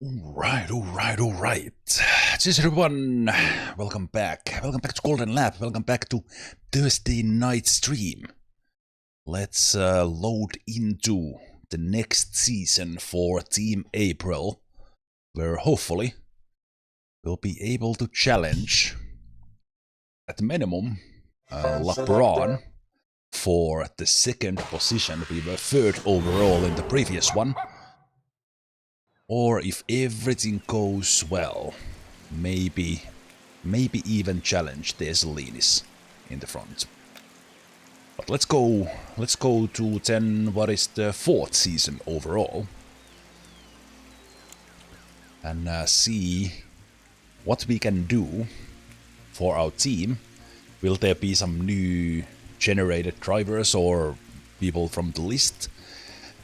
Alright. Cheers everyone. Welcome back. Welcome back to Golden Lab. Welcome back to Thursday night stream. Let's load into the next season for Team April, where hopefully we'll be able to challenge, at minimum, LeBron for the second position. We were third overall in the previous one. Or if everything goes well, maybe even challenge the Ezzorellis in the front. But let's go to then what is the fourth season overall, and see what we can do for our team. Will there be some new generated drivers or people from the list?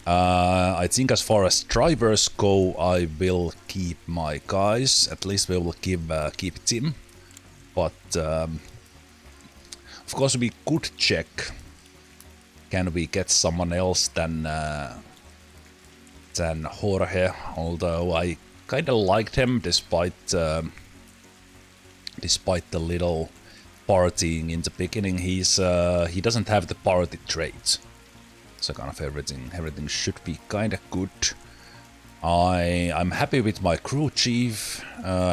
I think as far as drivers go, I will keep my guys. At least we will keep Tim. But of course we could check. Can we get someone else than Jorge? Although I kind of liked him despite the little partying in the beginning. He doesn't have the party trait. So kind of everything should be kind of good. I'm happy with my crew chief.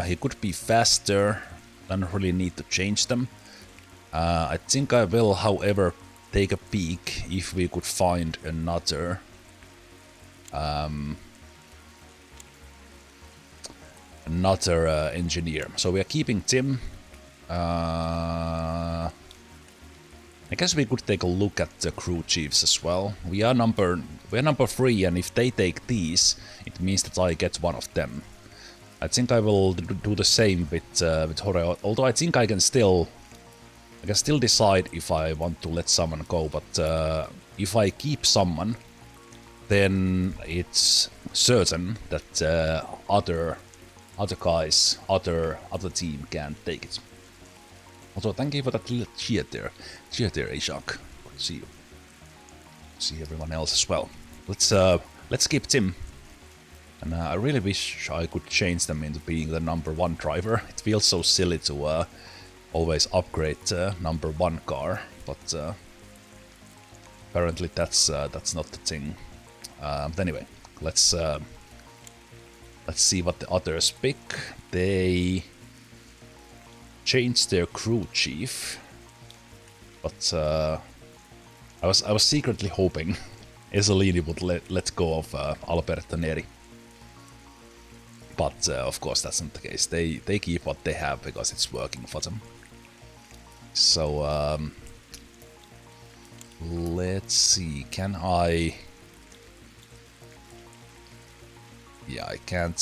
He could be faster. Don't really need to change them. I think I will, however, take a peek if we could find another engineer. So we are keeping Tim. I guess we could take a look at the crew chiefs as well. We're number 3, and if they take these, it means that I get one of them. I think I will do the same with Jorge. Although I think I can still decide if I want to let someone go. But if I keep someone, then it's certain that other guys, other team can't take it. Also, thank you for that little cheer there. Cheer there, Ashok. Good to see you. See everyone else as well. Let's keep Tim. And I really wish I could change them into being the number 1 driver. It feels so silly to always upgrade number 1 car, but apparently that's not the thing. But anyway, let's see what the others pick. They changed their crew chief, but I was secretly hoping Ezzorelli would let go of Alberto Neri. But of course that's not the case. They keep what they have because it's working for them. So let's see. Can I? Yeah, I can't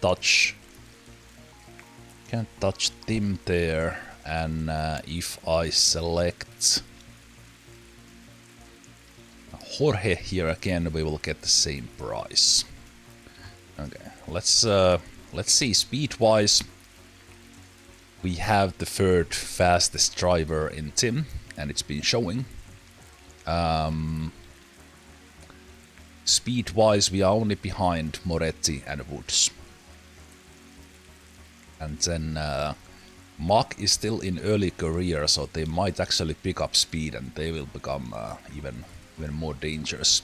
touch. Can't touch Tim there, and if I select Jorge here again, we will get the same price. Okay, let's see. Speed-wise, we have the 3rd fastest driver in Tim, and it's been showing. Speed-wise, we are only behind Moretti and Woods. And then Mark is still in early career, so they might actually pick up speed and they will become even more dangerous.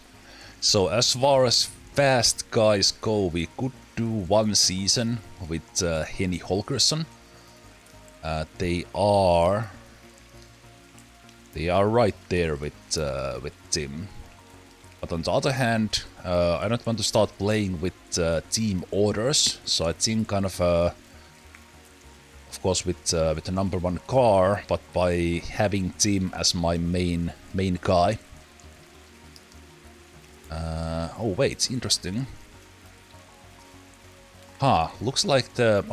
So as far as fast guys go, we could do 1 season with Henny Holgersson. They are right there with Tim. But on the other hand, I don't want to start playing with team orders, so I think kind of course with the number 1 car, but by having Tim as my main guy. Oh wait, interesting. Looks like the...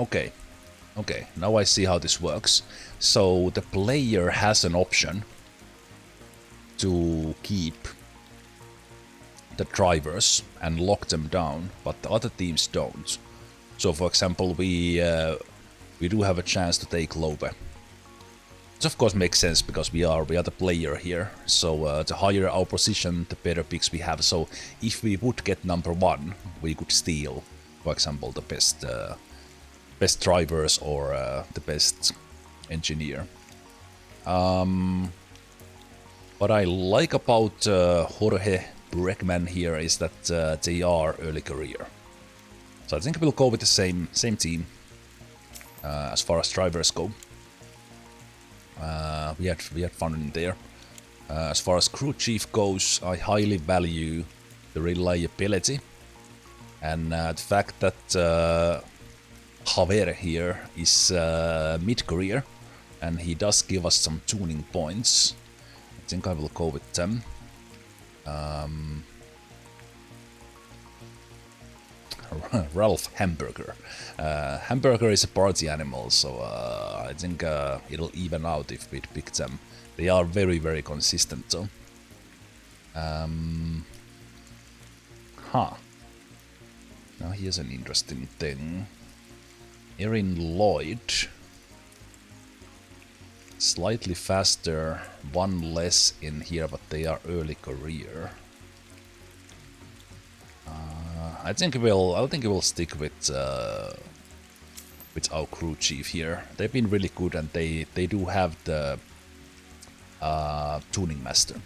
Okay, now I see how this works. So the player has an option to keep the drivers and lock them down, but the other teams don't. So for example, we do have a chance to take Lope. Which of course makes sense because we are the player here. So the higher our position, the better picks we have. So if we would get number 1, we could steal for example, the best drivers or the best engineer. What I like about Jorge, Bregmann here is that they are early career. So I think we'll go with the same team as far as drivers go. We had fun in there. As far as crew chief goes, I highly value the reliability and the fact that Javier here is mid-career and he does give us some tuning points. I think I will go with them. Ralph Hamburger. Hamburger is a party animal, so I think it'll even out if we pick them. They are very, very consistent though. Now here's an interesting thing. Erin Lloyd. Slightly faster, one less in here, but they are early career. I think we'll stick with our crew chief here. They've been really good, and they do have the tuning master,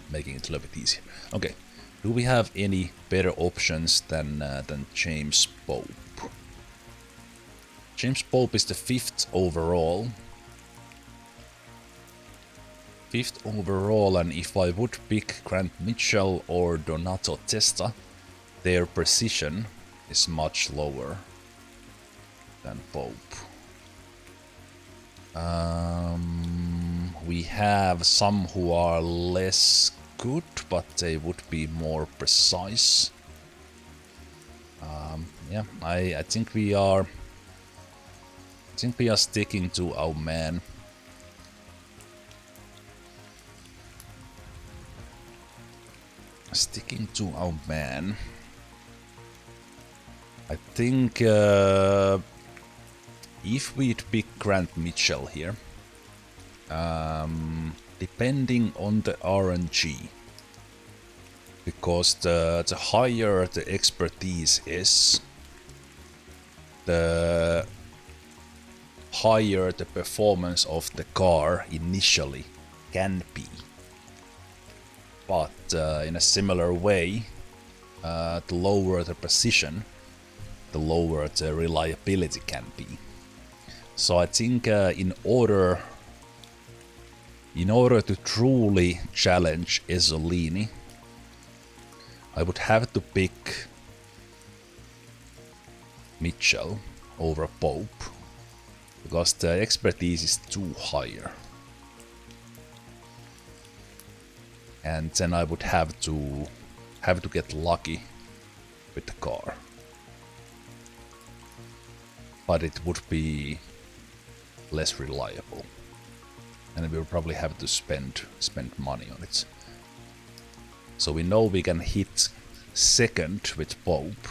making it a little bit easier. Okay, do we have any better options than James Pope? James Pope is the 5th overall. 5th overall, and if I would pick Grant Mitchell or Donato Testa, their precision is much lower than Pope. We have some who are less good, but they would be more precise. Yeah, I think we are. I think we are sticking to our man. Sticking to our man. I think if we'd pick Grant Mitchell here, depending on the RNG, because the higher the expertise is, the higher the performance of the car initially can be. But in a similar way, the lower the precision, the lower the reliability can be. So I think in order to truly challenge Ezzorelli, I would have to pick Mitchell over Pope, because the expertise is too higher. And then I would have to get lucky with the car. But it would be less reliable, and we will probably have to spend money on it. So we know we can hit 2nd with Pope,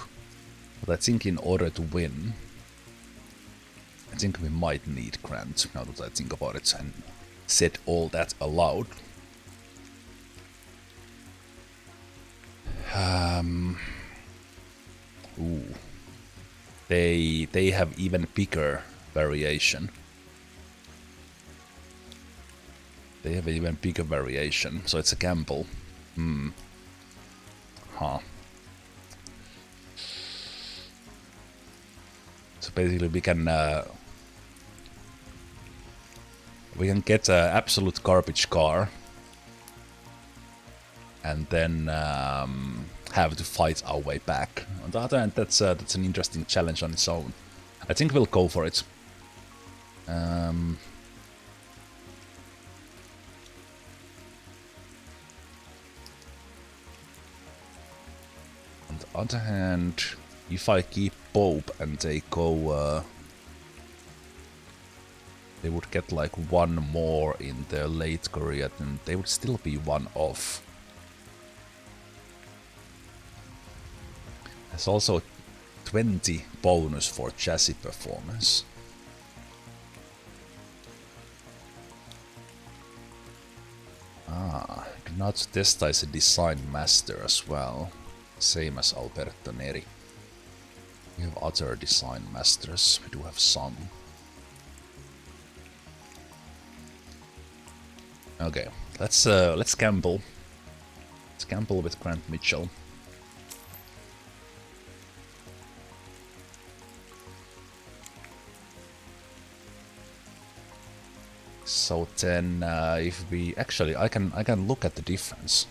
but I think in order to win, I think we might need Grant, now that I think about it and said all that aloud. They have even bigger variation. They have even bigger variation, so it's a gamble. So basically we can get an absolute garbage car, and then have to fight our way back. On the other hand, that's an interesting challenge on its own. I think we'll go for it. On the other hand, if I keep Pope and they go, they would get like one more in their late career, then they would still be one off. There's also 20 bonus for chassis performance. Donato Testa is a design master as well, same as Alberto Neri. We have other design masters. We do have some. Okay, let's gamble. Let's gamble with Grant Mitchell. So then, if we actually, I can look at the difference.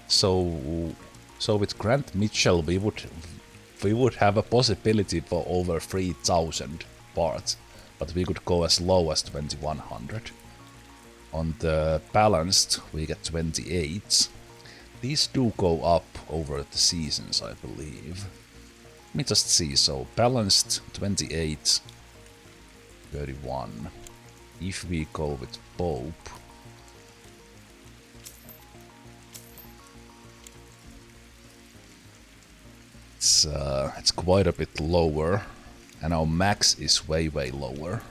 So with Grant Mitchell, we would have a possibility for over 3,000 parts, but we could go as low as 2,100. On the balanced, we get 28. These do go up over the seasons, I believe. Let me just see. So balanced 28, 31. If we go with Pope, it's quite a bit lower, and our max is way lower.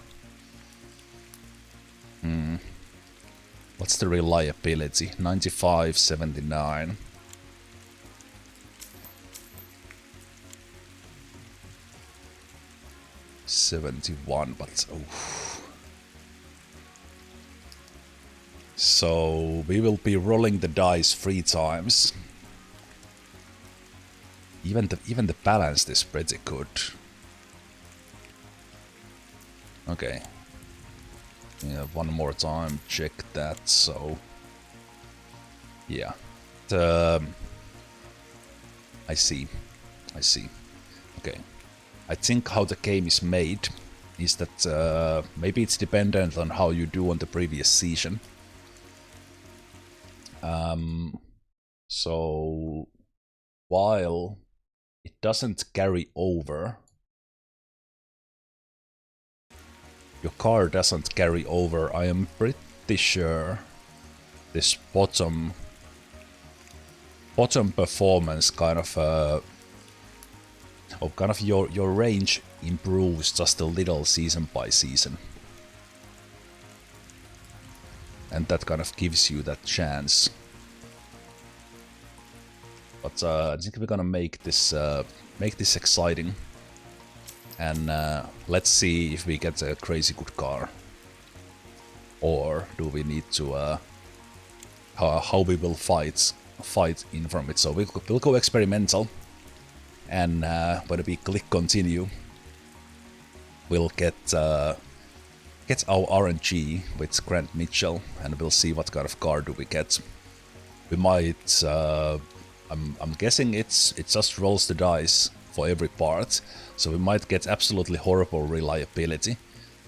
What's the reliability? 95, 79. But so we will be rolling the dice 3 times. Even the balanced is pretty good. Okay. Yeah, one more time, check that. So yeah, I see. Okay, I think how the game is made is that maybe it's dependent on how you do on the previous season. So while it doesn't carry over, your car doesn't carry over, I am pretty sure this bottom performance kind of your range improves just a little season by season, and that kind of gives you that chance. But I think we're gonna make this exciting, and let's see if we get a crazy good car, or do we need to how we will fight in from it. So we'll go experimental, and when we click continue, we'll get our RNG with Grant Mitchell, and we'll see what kind of car do we get. We might, I'm guessing it just rolls the dice for every part, so we might get absolutely horrible reliability,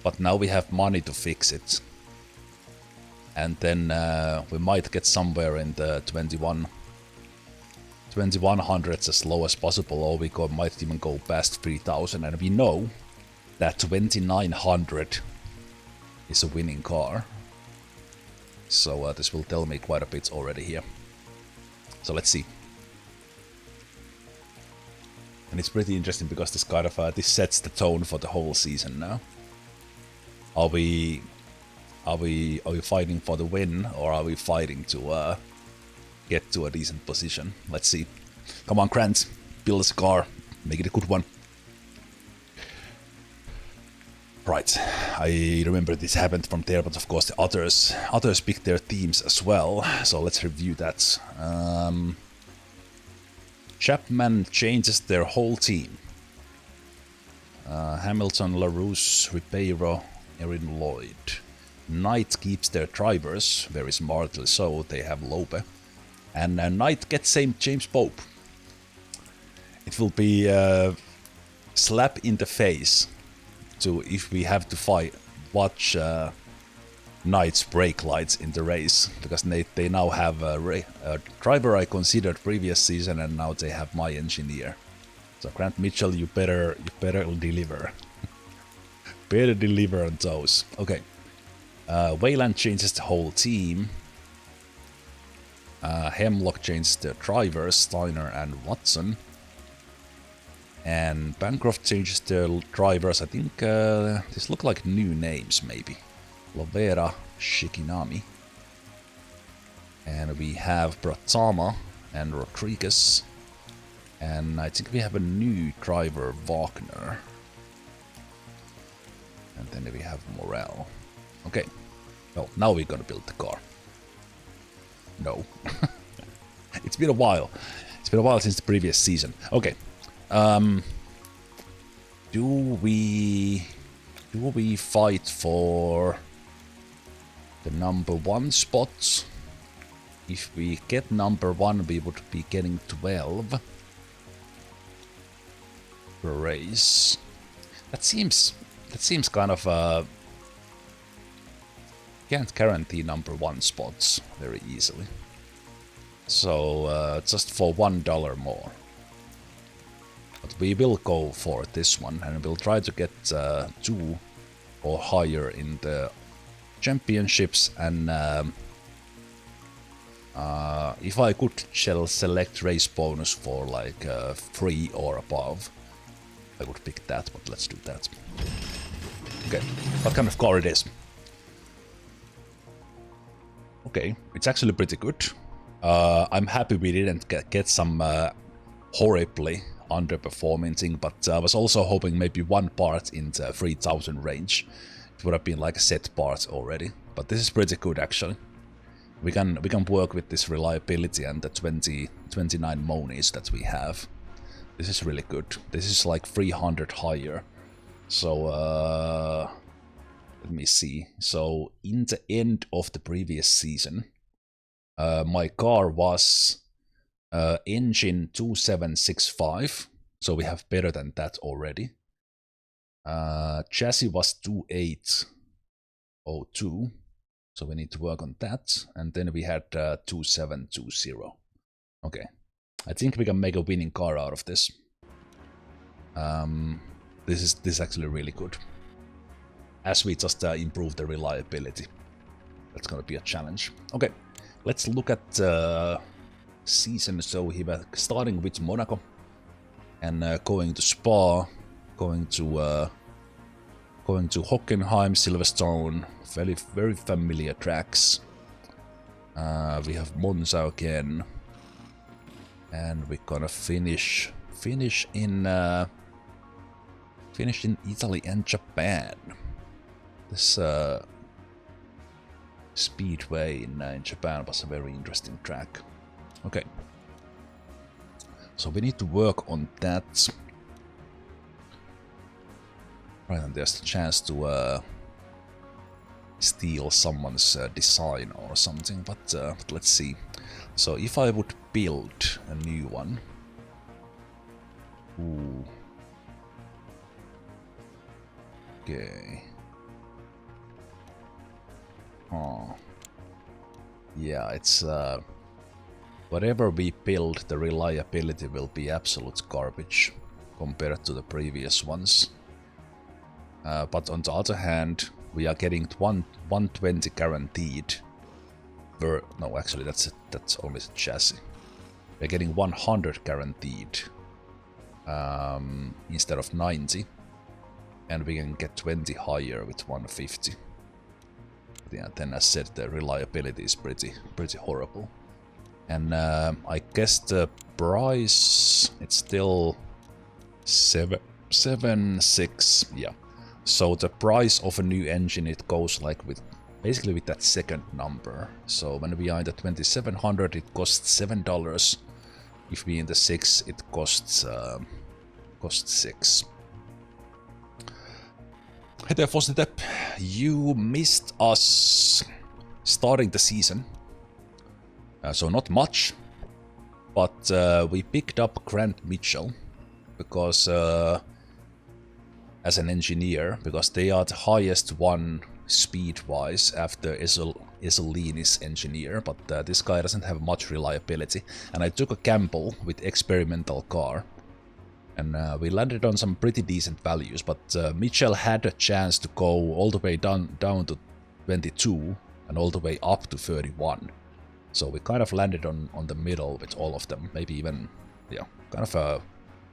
but now we have money to fix it. And then we might get somewhere in the 2100s as low as possible, or we might even go past 3000, and we know that 2900 is a winning car. So this will tell me quite a bit already here. So let's see. And it's pretty interesting because this kind of this sets the tone for the whole season now. Are we fighting for the win, or are we fighting to get to a decent position? Let's see. Come on, Grant, build us a car, make it a good one. Right, I remember this happened from there, but of course the others picked their teams as well. So let's review that. Chapman changes their whole team. Hamilton, LaRousse, Ribeiro, Erin Lloyd. Knight keeps their drivers, very smartly so, they have Lope. And Knight gets same James Pope. It will be a slap in the face to if we have to watch Knight's brake lights in the race, because they now have a driver I considered previous season, and now they have my engineer. So Grant Mitchell, you better deliver. Better deliver on those. Okay. Wayland changes the whole team. Hemlock changes the drivers, Steiner and Watson. And Bancroft changes the drivers. I think these look like new names, maybe. Lovera, Shikinami. And we have Pratama and Rodriguez. And I think we have a new driver, Wagner. And then we have Morel. Okay. Well, now we're gonna build the car. No. It's been a while. It's been a while since the previous season. Okay. Do we fight for the number 1 spot? If we get number 1, we would be getting 12 per race. That seems kind of can't guarantee number 1 spots very easily. So just for $1 more. But we will go for this one, and we'll try to get 2 or higher in the championships. And if I could select race bonus for like 3 or above, I would pick that. But let's do that. Okay, what kind of car it is? Okay, it's actually pretty good. I'm happy we didn't get some horribly underperforming thing, but I was also hoping maybe 1 part in the 3000 range. It would have been like a set part already, but this is pretty good actually. We can work with this reliability and the 29 monies that we have. This is really good. This is like 300 higher. So let me see. So in the end of the previous season, my car was engine 2765, so we have better than that already. Chassis was 2802, so we need to work on that. And then we had 2720. Okay, I think we can make a winning car out of this. This is actually really good. As we just improve the reliability, that's gonna be a challenge. Okay, let's look at season. So he was starting with Monaco and going to Spa, going to Hockenheim, Silverstone, very familiar tracks. We have Monza again, and we're gonna finish in Italy and Japan. This speedway in Japan was a very interesting track. Okay, so we need to work on that. Right, and there's a chance to steal someone's design or something, but let's see. So if I would build a new one, ooh, okay. Oh, yeah, it's whatever we build, the reliability will be absolute garbage compared to the previous ones. But on the other hand, we are getting 120 guaranteed. No, actually, that's only the chassis. We're getting 100 guaranteed instead of 90, and we can get 20 higher with 150. Yeah, then as said, the reliability is pretty horrible. And I guess the price, it's still 7.6, yeah. So the price of a new engine, it goes like with basically with that second number. So when we are in the 2700, it costs $7. If we in the 6, it costs 6. Hey there, you missed us starting the season. So not much, but we picked up Grant Mitchell because as an engineer, because they are the highest one speed-wise after Ezzorelli's engineer, but this guy doesn't have much reliability. And I took a gamble with experimental car, and we landed on some pretty decent values, but Mitchell had a chance to go all the way down to 22 and all the way up to 31. So we kind of landed on the middle with all of them, maybe even, yeah, kind of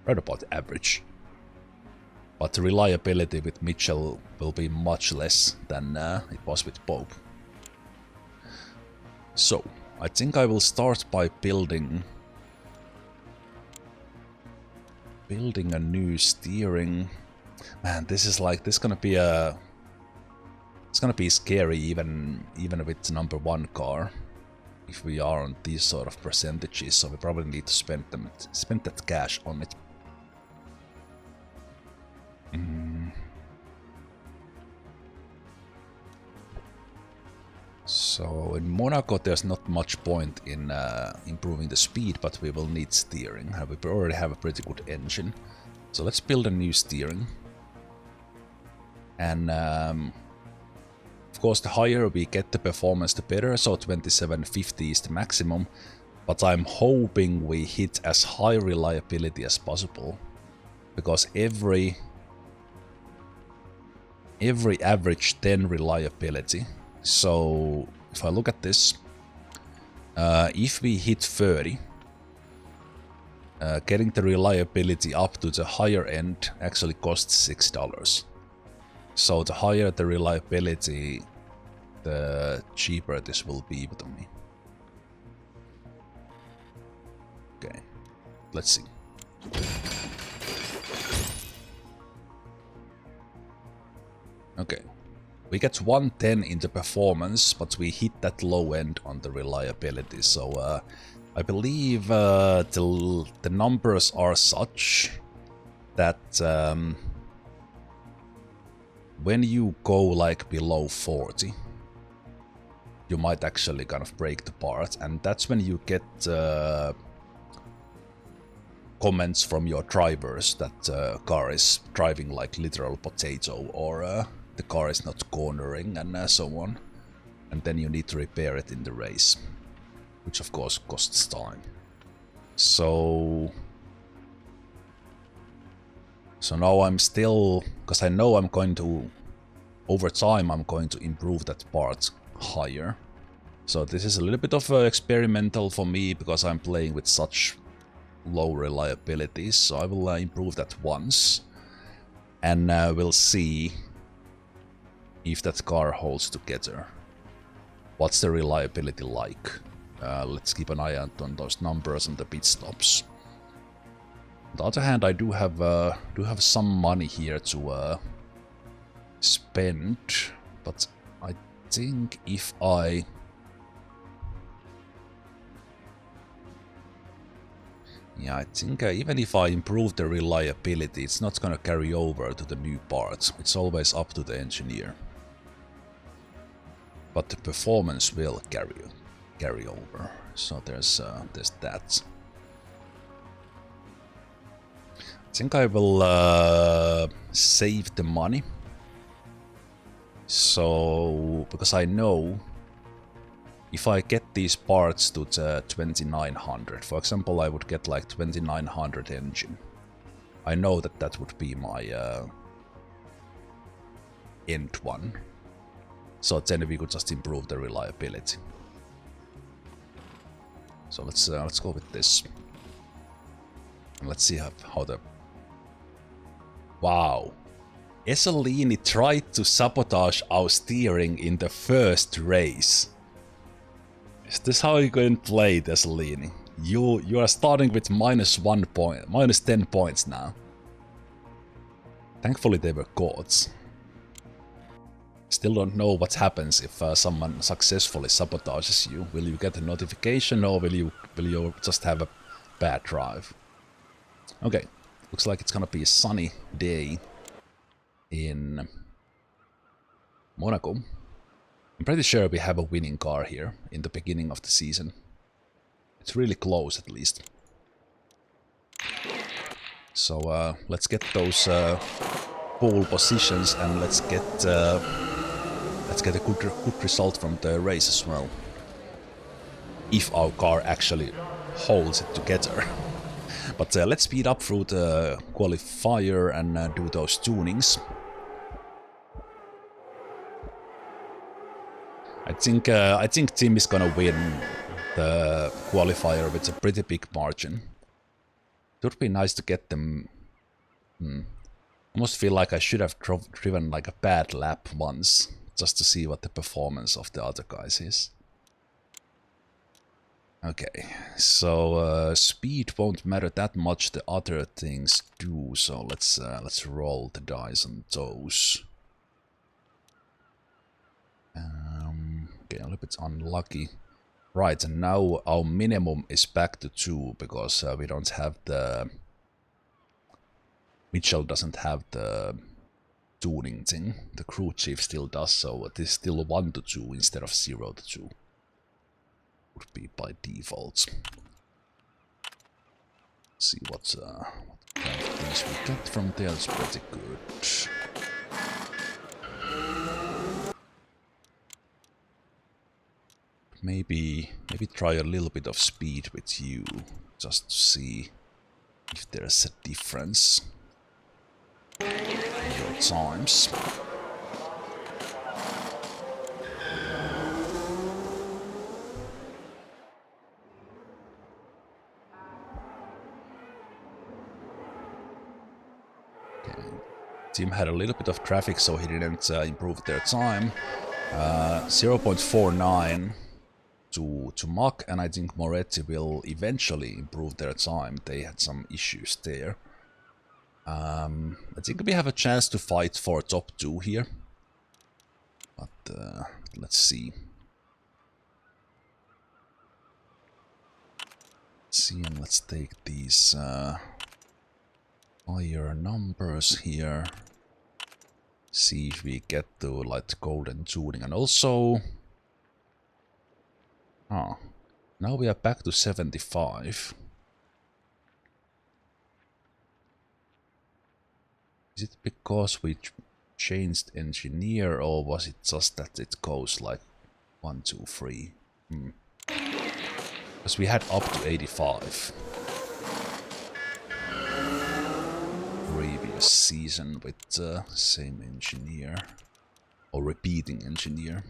right about average. But the reliability with Mitchell will be much less than it was with Pope. So, I think I will start by building Building a new steering. Man, this is like, this is gonna be a... It's gonna be scary even with number 1 car. If we are on these sort of percentages, so we probably need to spend that cash on it. So in Monaco there's not much point in improving the speed, but we will need steering. We already have a pretty good engine. So let's build a new steering. And of course the higher we get the performance the better, so 2750 is the maximum. But I'm hoping we hit as high reliability as possible. Because every average 10 reliability. So if I look at this, if we hit 30, getting the reliability up to the higher end actually costs $6. So the higher the reliability, the cheaper this will be to me. Okay, let's see. Okay. We get 110 in the performance, but we hit that low end on the reliability. So I believe the numbers are such that when you go like below 40, you might actually kind of break the part, and that's when you get comments from your drivers that car is driving like literal potato, or the car is not cornering, and so on. And then you need to repair it in the race, which of course costs time. So now I'm still, because I know I'm going to, over time I'm going to improve that part higher. So this is a little bit of experimental for me, because I'm playing with such low reliability. So I will improve that once, and we'll see if that car holds together. What's the reliability like? Let's keep an eye out on those numbers and the pit stops. On the other hand, I do have some money here to spend, but I think if I... Yeah, I think even if I improve the reliability, it's not gonna carry over to the new parts. It's always up to the engineer. But the performance will carry over. So there's that. I think I will save the money. So because I know if I get these parts to the 2900, for example, I would get like 2900 engine. I know that that would be my end one. So then we could just improve the reliability. So let's go with this. And let's see how the... Wow! Ezzorelli tried to sabotage our steering in the first race. Is this how you're going to play, Ezzorelli? You are starting with -1 point, -10 points now. Thankfully they were caught. Still don't know what happens if someone successfully sabotages you. Will you get a notification, or will you just have a bad drive? Okay, looks like it's gonna be a sunny day in Monaco. I'm pretty sure we have a winning car here in the beginning of the season. It's really close, at least. So let's get those pole positions, and let's get a good result from the race as well. If our car actually holds it together. But let's speed up through the qualifier and do those tunings. I think Tim is gonna win the qualifier with a pretty big margin. It would be nice to get them. Almost feel like I should have driven like a bad lap once, just to see what the performance of the other guys is. Okay, so speed won't matter that much. The other things do. So let's roll the dice on those. Okay, a little bit unlucky. Right, and now our minimum is back to 2 because we don't have the... Mitchell doesn't have the tuning thing. The crew chief still does, so it is still 1 to 2 instead of 0 to 2. Would be by default. See what kind of things we get from there. It's pretty good. Maybe try a little bit of speed with you, just to see if there's a difference in your times. Okay. Team had a little bit of traffic, so he didn't improve their time. 0.49 to Mach, and I think Moretti will eventually improve their time. They had some issues there. I think we have a chance to fight for top 2 here. But let's see. And let's take these higher numbers here. See if we get to like golden tuning, and also... now we are back to 75. Is it because we changed engineer, or was it just that it goes like 1, 2, 3? Because we had up to 85 previous season with the same engineer, or repeating engineer.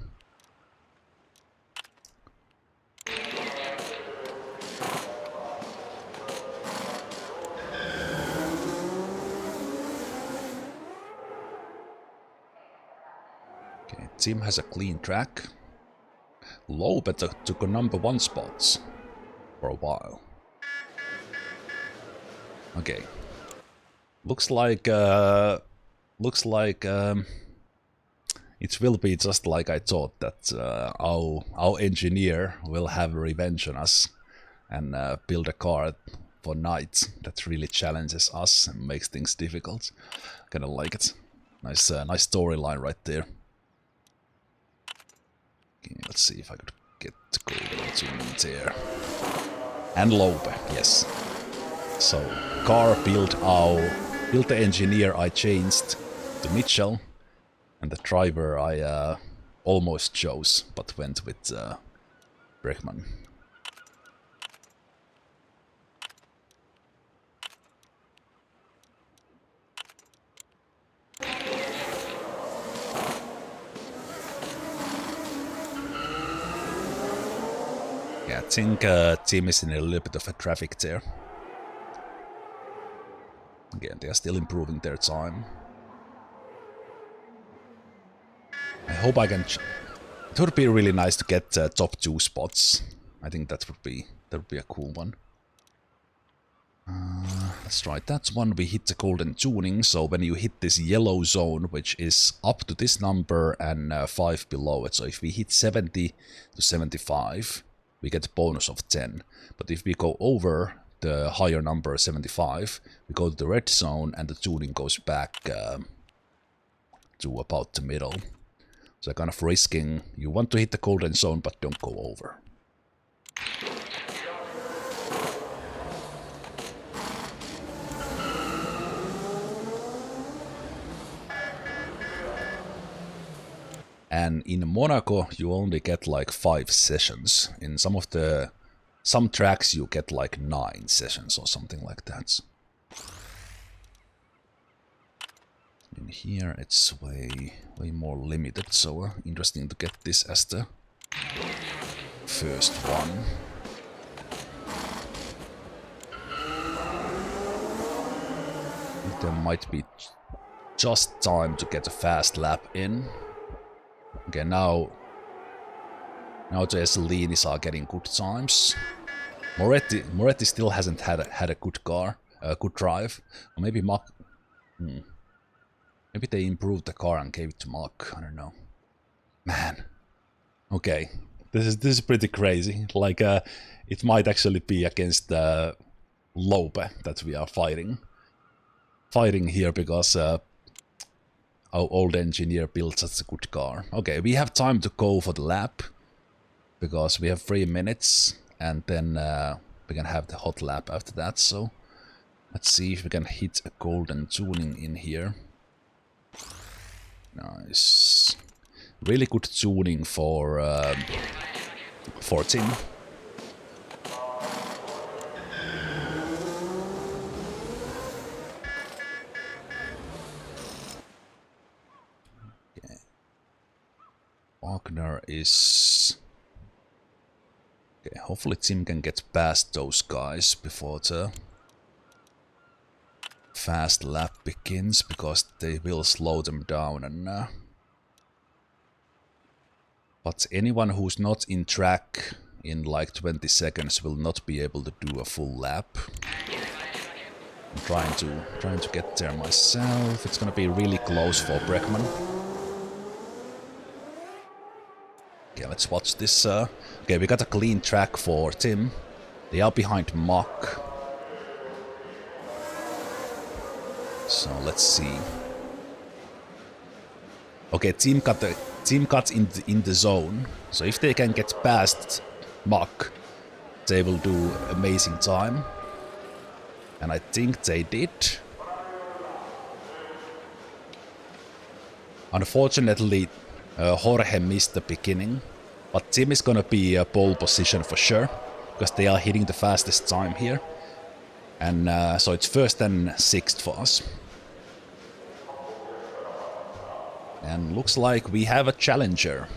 Okay, team has a clean track. Lobe took a #1 spots for a while. Okay. Looks like it will be just like I thought, that our engineer will have revenge on us and build a car for night that really challenges us and makes things difficult. Kinda like it. Nice storyline right there. Okay, let's see if I could get golden tuning there. And Lobe, yes. So, car built the engineer I changed to Mitchell, and the driver I almost chose, but went with Bregmann. Yeah, I think team is in a little bit of a traffic there. Again, they are still improving their time. I hope I can... It would be really nice to get top 2 spots. I think that would be a cool one. Let's try that one. We hit the golden tuning, so when you hit this yellow zone, which is up to this number and 5 below it, so if we hit 70 to 75, we get a bonus of 10. But if we go over the higher number, 75, we go to the red zone and the tuning goes back to about the middle. So kind of risking, you want to hit the golden zone but don't go over. And in Monaco you only get like 5 sessions. In some tracks you get like 9 sessions or something like that. In here it's way more limited, so interesting to get this as the first one. I think there might be just time to get a fast lap in. Okay, now the Ezzorellis are getting good times. Moretti still hasn't had a good car, a good drive. Or maybe Mach. Maybe they improved the car and gave it to Mach. I don't know. Man. Okay. This is pretty crazy. Like it might actually be against Lope that we are fighting here because our old engineer built such a good car. Okay, we have time to go for the lap because we have 3 minutes and then we can have the hot lap after that. So let's see if we can hit a golden tuning in here. Nice. Really good tuning for Tim. Okay. Wagner is... Okay, hopefully Tim can get past those guys before the fast lap begins, because they will slow them down and... But anyone who's not in track in like 20 seconds will not be able to do a full lap. I'm trying to get there myself. It's gonna be really close for Bregmann. Okay, let's watch this. Okay, we got a clean track for Tim. They are behind Mach. So let's see. Okay, Team got in the zone. So if they can get past Mach, they will do amazing time. And I think they did. Unfortunately, Jorge missed the beginning. But Tim is gonna be a pole position for sure, because they are hitting the fastest time here. And so it's first and sixth for us. And looks like we have a challenger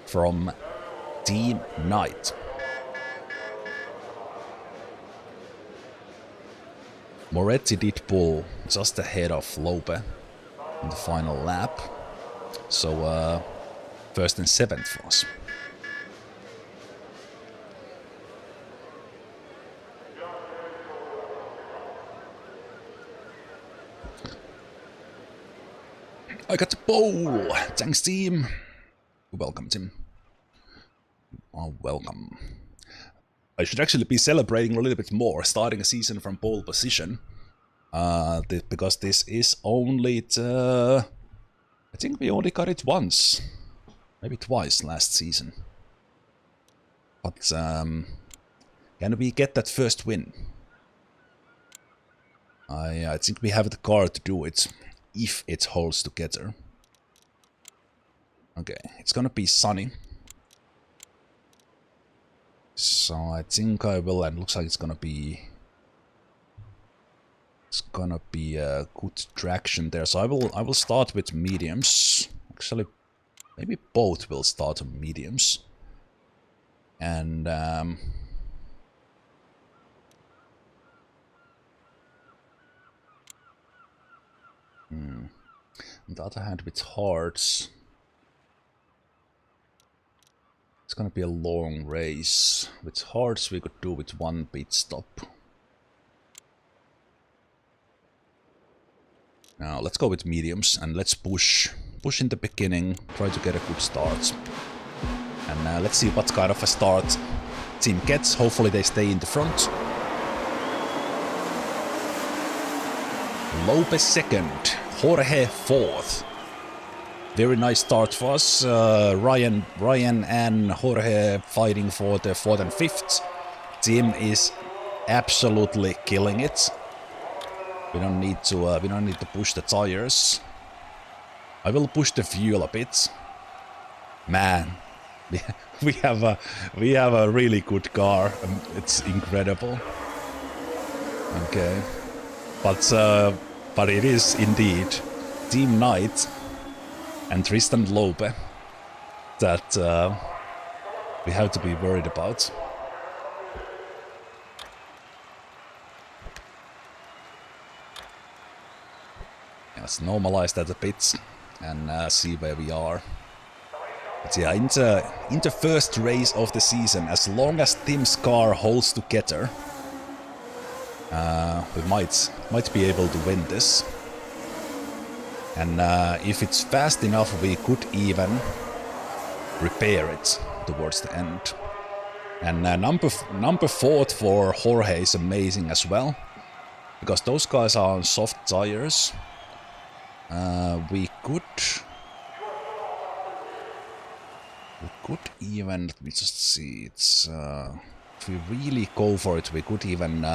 from Team Knight. Moretti did pull just ahead of Lope in the final lap. So first and seventh for us. I got the pole! Thanks, team! Welcome, Tim. Oh, welcome. I should actually be celebrating a little bit more, starting a season from pole position. Because this is only the... I think we only got it once. Maybe twice last season. But, can we get that first win? I think we have the car to do it. If it holds together. Okay, it's gonna be sunny. So I think I will, and looks like it's gonna be a good traction there. So I will start with mediums. Actually, maybe both will start on mediums. And on the other hand, with hards, it's gonna be a long race. With hards, we could do with one pit stop. Now let's go with mediums and let's push in the beginning. Try to get a good start, and let's see what kind of a start team gets. Hopefully they stay in the front. Lope second, Jorge fourth. Very nice start for us. Ryan and Jorge fighting for the fourth and fifth. Team is absolutely killing it. We don't need to push the tires. I will push the fuel a bit. Man, we have a really good car. It's incredible. Okay. But it is indeed Team Knight and Tristan Lope that we have to be worried about. Let's normalize that a bit and see where we are. But yeah, in the first race of the season, as long as Tim's car holds together, we might be able to win this. And if it's fast enough, we could even repair it towards the end. And number 4 for Jorge is amazing as well, because those guys are on soft tires. We could even, let me just see, it's if we really go for it, we could even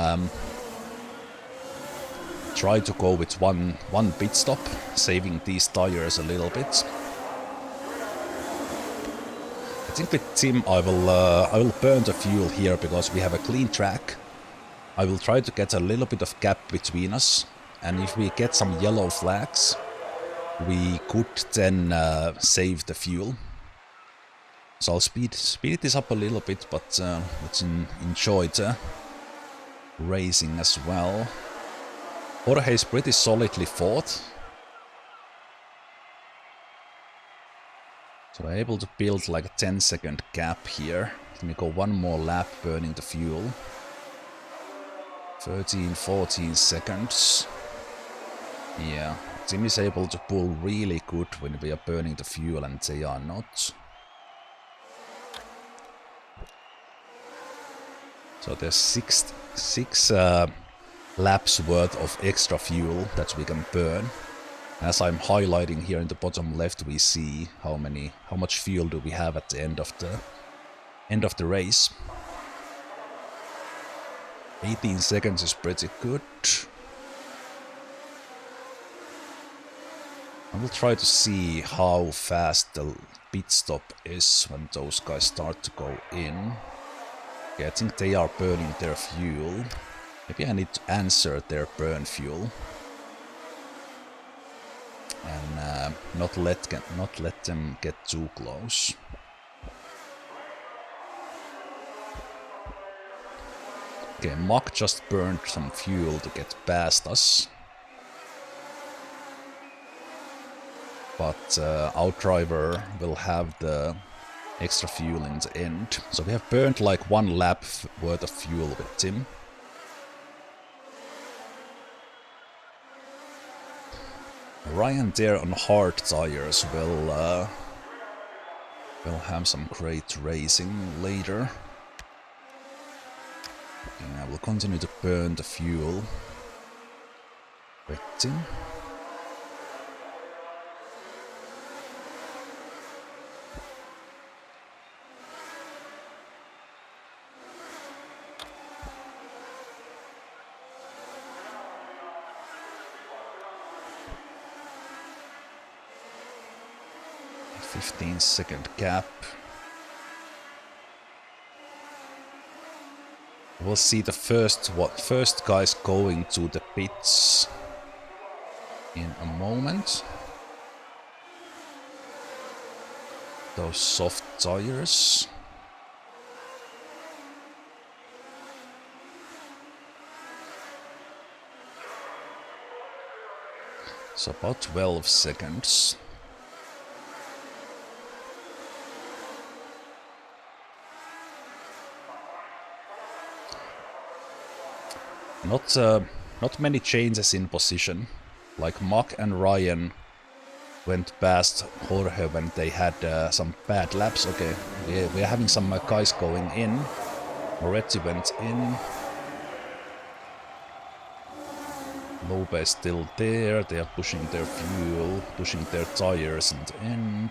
try to go with one pit stop, saving these tires a little bit. I think with Tim I will burn the fuel here because we have a clean track. I will try to get a little bit of gap between us, and if we get some yellow flags, we could then save the fuel. So I'll speed this up a little bit, but let's enjoy the racing as well. Jorge is pretty solidly 4th. So we're able to build like a 10-second gap here. Let me go one more lap burning the fuel. 13, 14 seconds. Yeah, Tim is able to pull really good when we are burning the fuel and they are not. So there's six laps worth of extra fuel that we can burn. As I'm highlighting here in the bottom left, we see how much fuel do we have at the end of the race. 18 seconds is pretty good. I will try to see how fast the pit stop is when those guys start to go in. Okay, I think they are burning their fuel. Maybe I need to answer their burn fuel. And not let them get too close. Okay, Mach just burned some fuel to get past us. But our driver will have the extra fuel in the end. So we have burned like 1 lap worth of fuel with Tim. Ryan there on hard tires will have some great racing later. Yeah, we'll continue to burn the fuel with Tim. A 15-second gap. We'll see the first guys going to the pits in a moment. Those soft tires. So about 12 seconds. Not many changes in position. Like Mach and Ryan went past Jorge when they had some bad laps. Okay, we are having some guys going in. Moretti went in. Lobe is still there. They are pushing their fuel, pushing their tires in the end.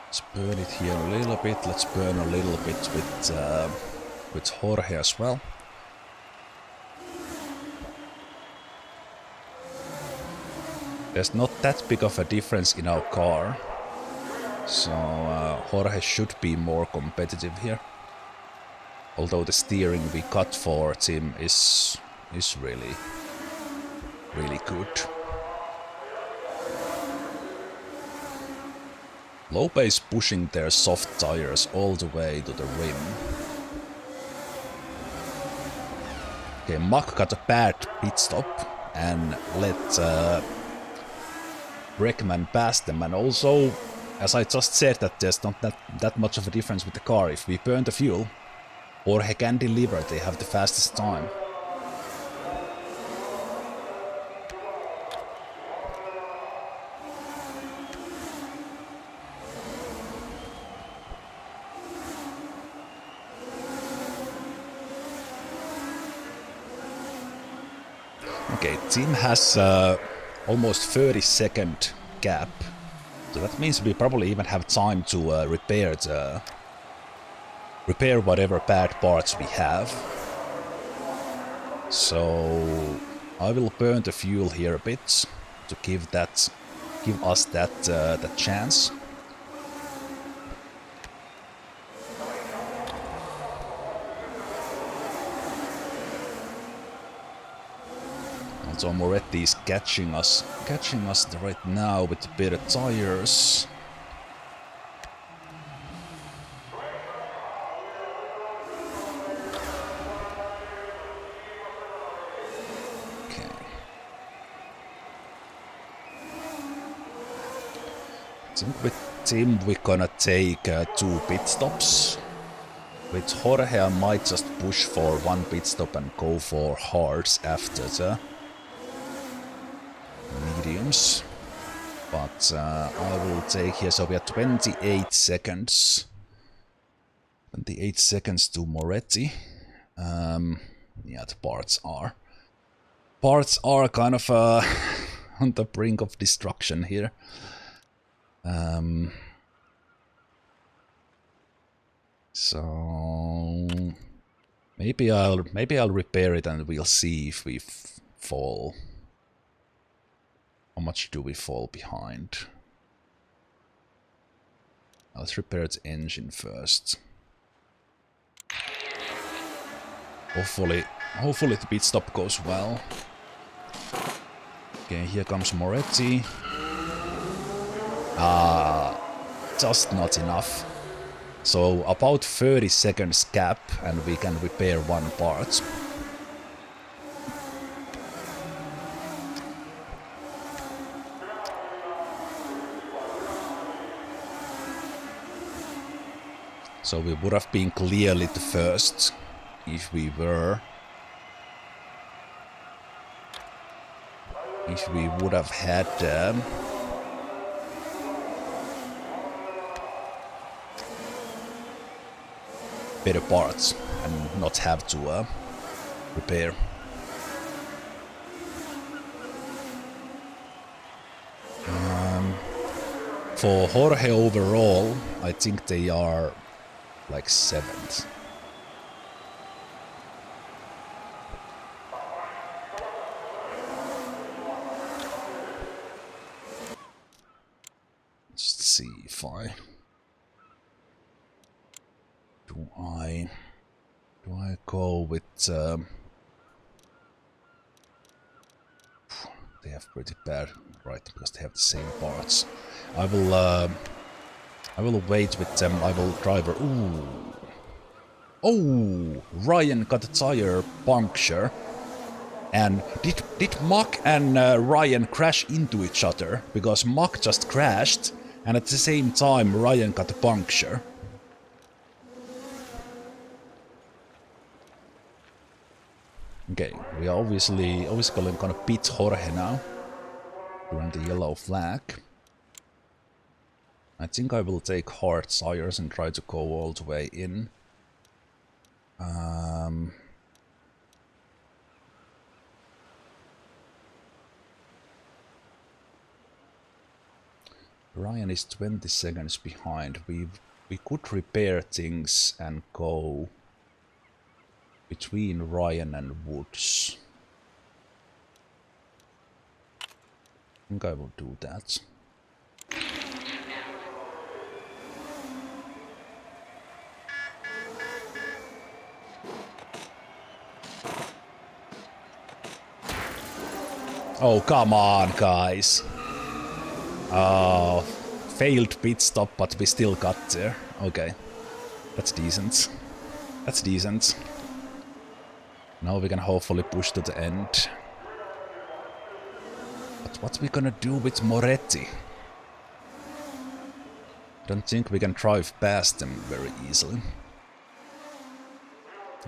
Let's burn it here a little bit. Let's burn a little bit with Jorge as well. There's not that big of a difference in our car, so Jorge should be more competitive here. Although the steering we got for Tim is really good. Lope is pushing their soft tires all the way to the rim. Okay, Mach got a bad pit stop and let Bregmann pass them, and also, as I just said, that there's not that much of a difference with the car. If we burn the fuel, Jorge can deliver, they have the fastest time. Okay, team has almost 30-second gap, so that means we probably even have time to repair whatever bad parts we have. So I will burn the fuel here a bit to give us that chance. So Moretti is catching us right now with the better tires. Okay. I think with Tim we're gonna take 2 pit stops. With Jorge I might just push for 1 pit stop and go for hards after the mediums, but I will take here, so we are 28 seconds. 28 seconds to Moretti. Yeah, the parts are kind of on the brink of destruction here. So maybe I'll repair it and we'll see if we fall. How much do we fall behind? Let's repair its engine first. Hopefully the pit stop goes well. Okay, here comes Moretti. Just not enough. So about 30 seconds gap and we can repair 1 part. So we would have been clearly the first if we would have had better parts and not have to repair. For Jorge overall, I think they are like 7th. Let's see if do I go with they have pretty bad, right, because they have the same parts. I will wait with them. I will driver. Ooh. Oh, Ryan got a tire puncture. And did Mach and Ryan crash into each other? Because Mach just crashed, and at the same time Ryan got a puncture. Okay, we are obviously gonna beat Jorge now during the yellow flag. I think I will take hard tires and try to go all the way in. Ryan is 20 seconds behind. We could repair things and go between Ryan and Woods. I think I will do that. Oh, come on, guys. Oh, Failed pit stop, but we still got there. Okay. That's decent. That's decent. Now we can hopefully push to the end. But what we gonna do with Moretti? Don't think we can drive past them very easily.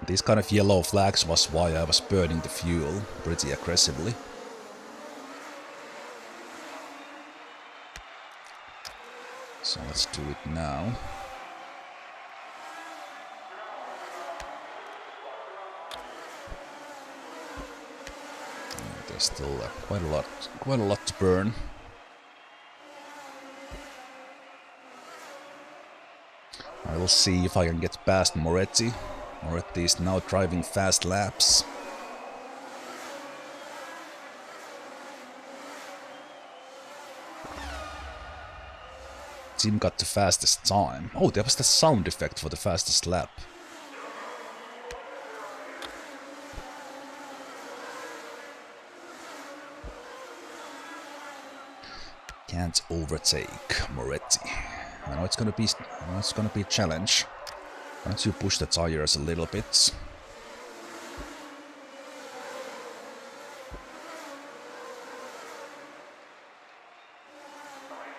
These kind of yellow flags was why I was burning the fuel pretty aggressively. So let's do it now. And there's still quite a lot to burn. I will see if I can get past Moretti. Moretti is now driving fast laps. Team got the fastest time. Oh, there was the sound effect for the fastest lap. Can't overtake Moretti. I know it's gonna be a challenge. Why don't you push the tires a little bit?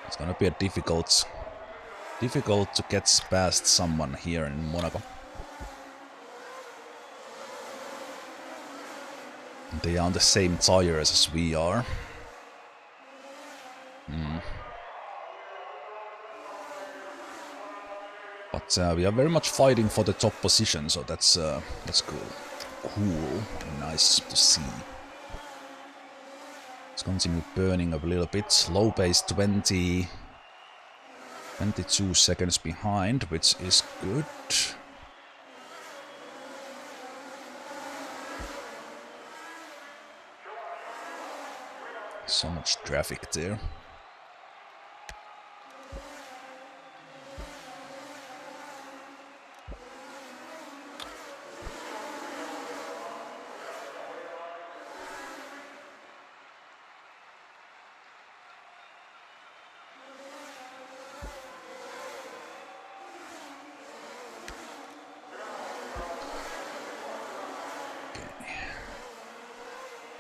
It's gonna be a difficult to get past someone here in Monaco. They are on the same tires as we are. But we are very much fighting for the top position, so that's cool. Cool, nice to see. Let's continue burning a little bit. Slow pace 22 seconds behind, which is good. So much traffic there.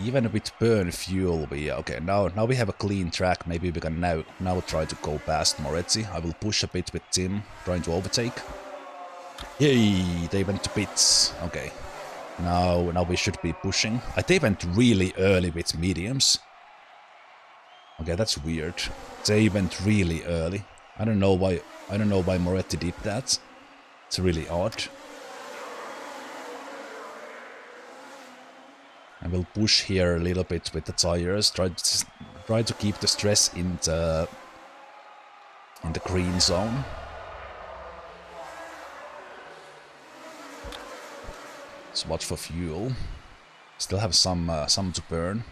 Even with burn fuel, okay. Now we have a clean track. Maybe we can now try to go past Moretti. I will push a bit with Tim, trying to overtake. Yay! They went to pits. Okay. Now we should be pushing. They went really early with mediums. Okay, that's weird. They went really early. I don't know why Moretti did that. It's really odd. I will push here a little bit with the tires, try to keep the stress in the green zone. Let's watch for fuel. Still have some to burn.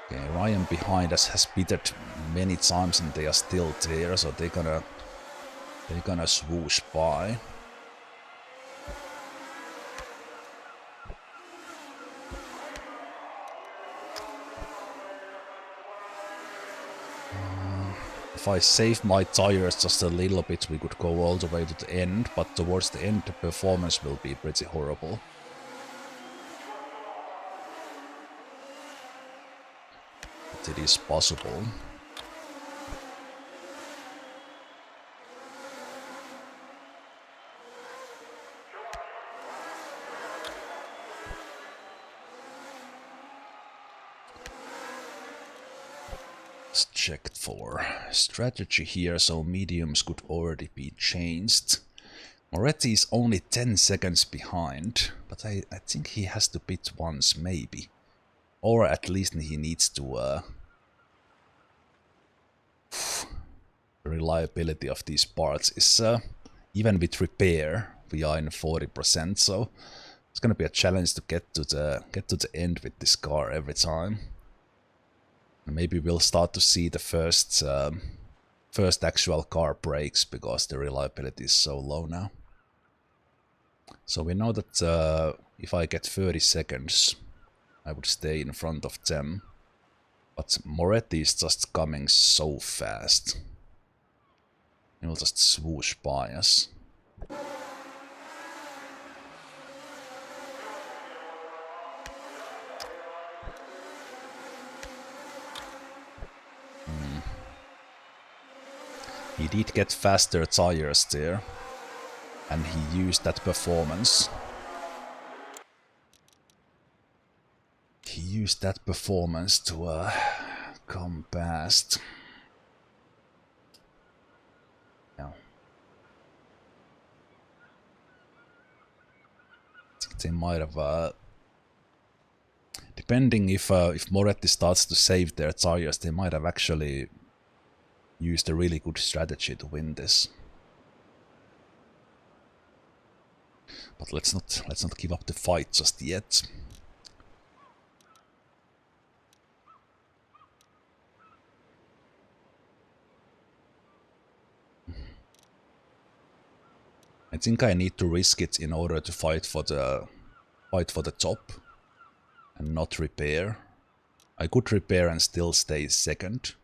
Okay, Ryan behind us has pitted many times and they are still there, so they're gonna swoosh by. If I save my tires just a little bit, we could go all the way to the end, but towards the end the performance will be pretty horrible. But it is possible. Checked for strategy here, so mediums could already be changed. Moretti is only 10 seconds behind, but I think he has to pit once, maybe. Or at least he needs to... reliability of these parts is... even with repair, we are in 40%, so it's gonna be a challenge to get to the end with this car every time. Maybe we'll start to see the first actual car breaks because the reliability is so low now. So we know that if I get 30 seconds, I would stay in front of them. But Moretti is just coming so fast. He'll just swoosh by us. He did get faster tires there, and he used that performance. He used that performance to come past. Yeah. I think they might have. Depending if Moretti starts to save their tires, they might have actually used a really good strategy to win this. But let's not give up the fight just yet. I think I need to risk it in order to fight for the top and not repair. I could repair and still stay second.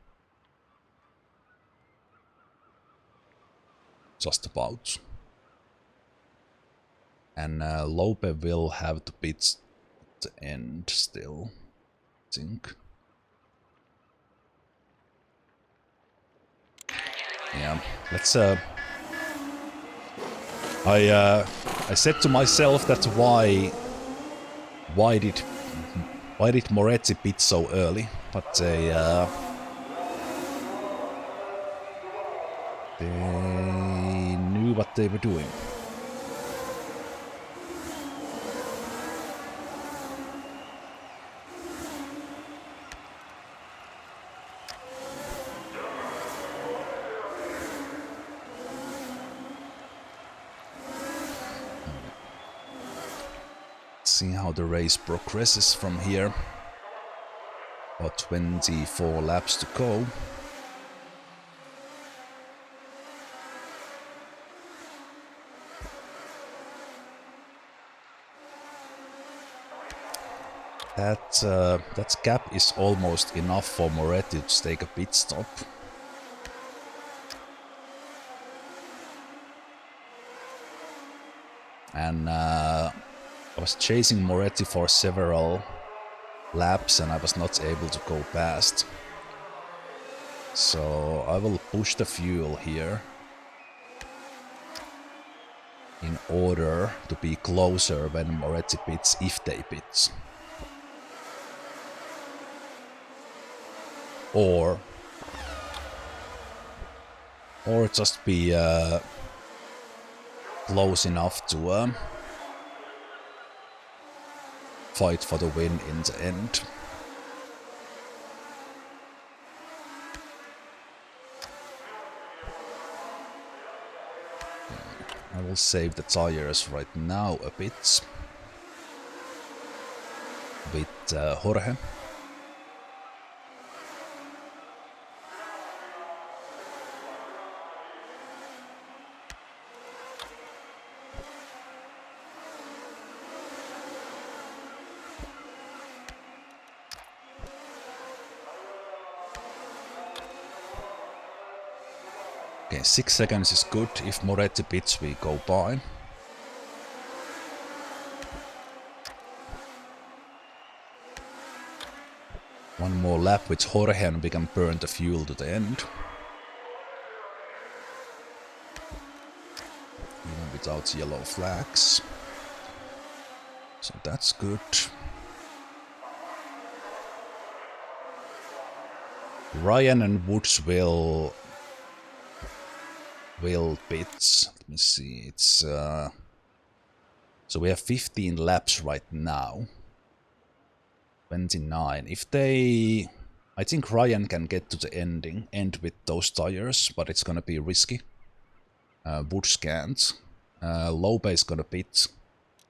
Just about. And Lope will have to pit the end still, I think. Yeah, let's I said to myself that why did Moretti pit so early? But they knew what they were doing. See how the race progresses from here. About 24 laps to go. That gap is almost enough for Moretti to take a pit stop. And I was chasing Moretti for several laps and I was not able to go past. So I will push the fuel here in order to be closer when Moretti pits, if they pit. Or just be close enough to fight for the win in the end. I will save the tires right now a bit with Jorge. Okay, 6 seconds is good. If Moretti pits, we go by. One more lap with Jorge and we can burn the fuel to the end. Even without yellow flags. So that's good. Ryan and Woods will pit. Let me see. It's so we have 15 laps right now. 29. If they, I think Ryan can get to the end with those tires, but it's gonna be risky. Woods can't. Lope is gonna pit.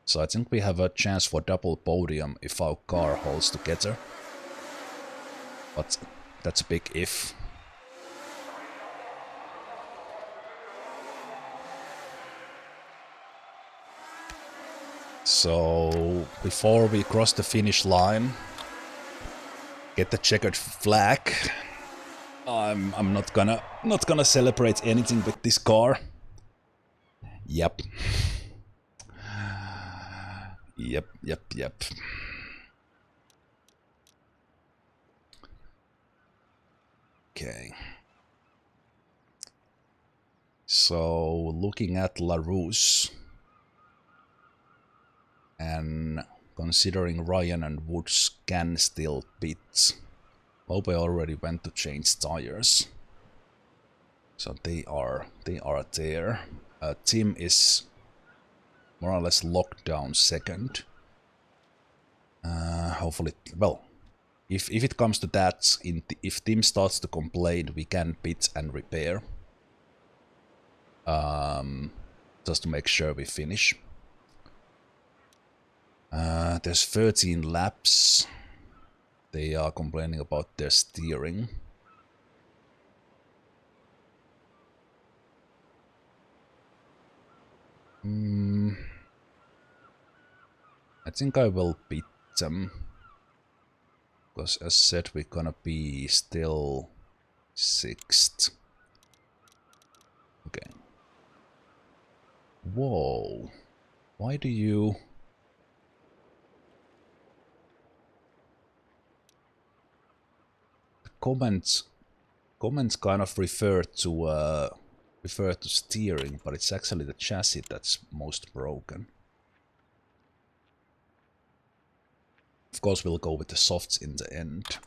So I think we have a chance for double podium if our car holds together. But that's a big if. So before we cross the finish line, get the checkered flag. I'm not gonna celebrate anything with this car. Yep. Yep. Okay. So, looking at LaRousse and considering Ryan and Woods can still pit, Lope already went to change tires. So they are there. Tim is more or less locked down second. Hopefully, well, if it comes to that, if Tim starts to complain, we can pit and repair. Just to make sure we finish. There's 13 laps. They are complaining about their steering. I think I will beat them. Because as said, we're gonna be still 6th. Okay. Whoa. Why do you... Comments kind of refer to steering, but it's actually the chassis that's most broken. Of course, we'll go with the softs in the end.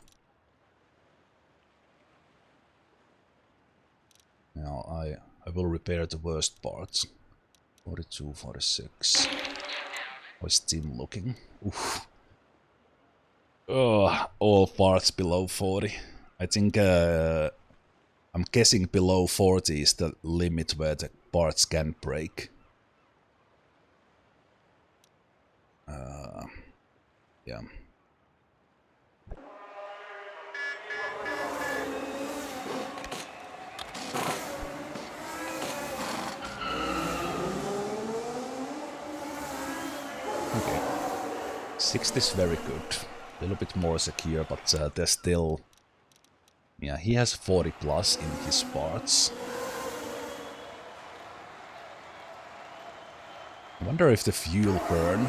Now I will repair the worst parts. 42, 46. How is Tim looking? Oof. All parts below 40. I think I'm guessing below 40 is the limit where the parts can break. Yeah. Okay. 6th is very good. A little bit more secure, but there's still... Yeah, he has 40 plus in his parts. I wonder if the fuel burn...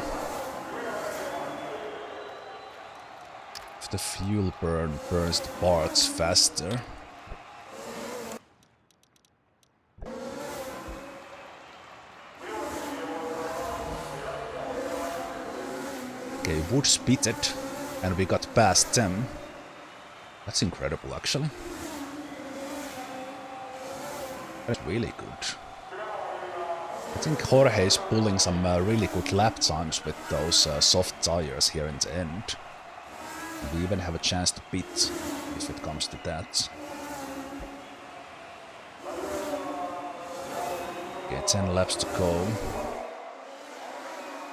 If the fuel burn burns the parts faster. Okay, Woods pitted, and we got past them. That's incredible, actually. That's really good. I think Jorge is pulling some really good lap times with those soft tires here in the end. And we even have a chance to pit, if it comes to that. Okay, 10 laps to go.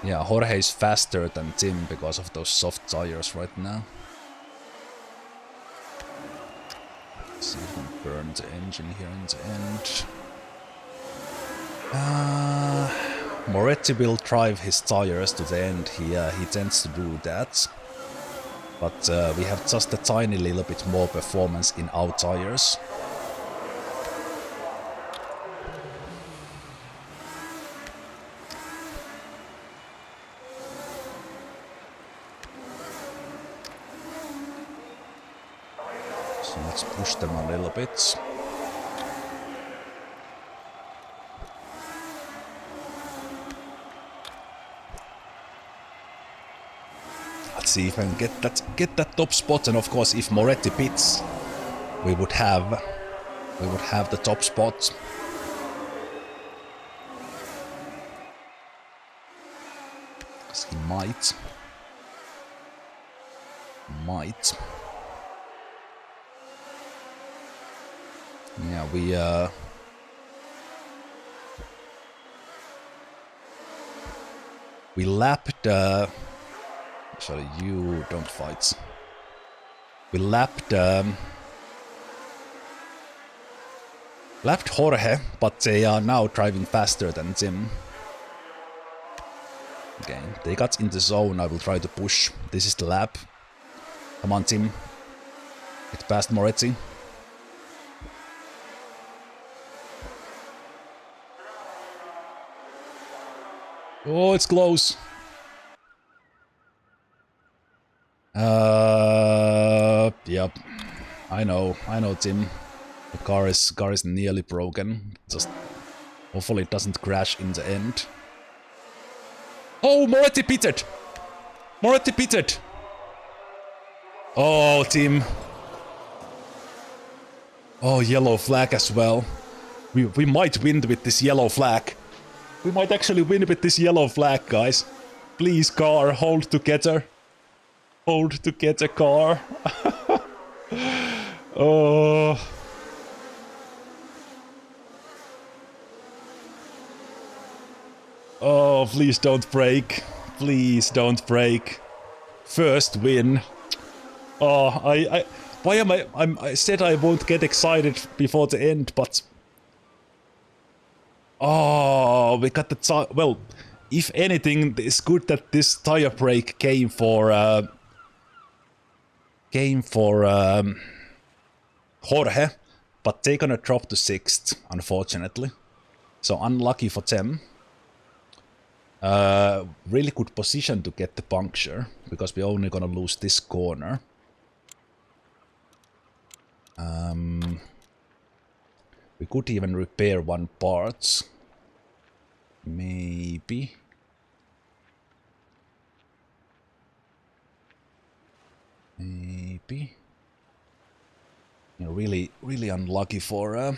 Yeah, Jorge is faster than Tim because of those soft tires right now. See if we can burn the engine here in the end. Moretti will drive his tires to the end. He tends to do that. But we have just a tiny little bit more performance in our tires. So let's push them a little bit. Let's see if I can get that top spot, and of course if Moretti pits, we would have the top spot. Because he might. Yeah, we lapped. Sorry, you don't fight. We lapped Jorge, but they are now driving faster than Tim. Okay, they got in the zone. I will try to push. This is the lap. Come on, Tim. It passed Moretti. Oh, it's close. Yep. I know, Tim. The car is nearly broken. Just hopefully it doesn't crash in the end. Oh, Moretti pitted! Moretti pitted! Oh, Tim. Oh, yellow flag as well. We might win with this yellow flag. We might actually win with this yellow flag, guys. Please, car, hold together. Hold together, car. Oh. Oh, please don't break. Please don't break. First win. Oh, why am I said I won't get excited before the end, but... Oh, we got the tire... Well, if anything, it's good that this tire break came for Jorge, but they're gonna drop to 6th, unfortunately. So unlucky for them. Really good position to get the puncture, because we're only gonna lose this corner. We could even repair one part. Maybe. Maybe. You're really unlucky for...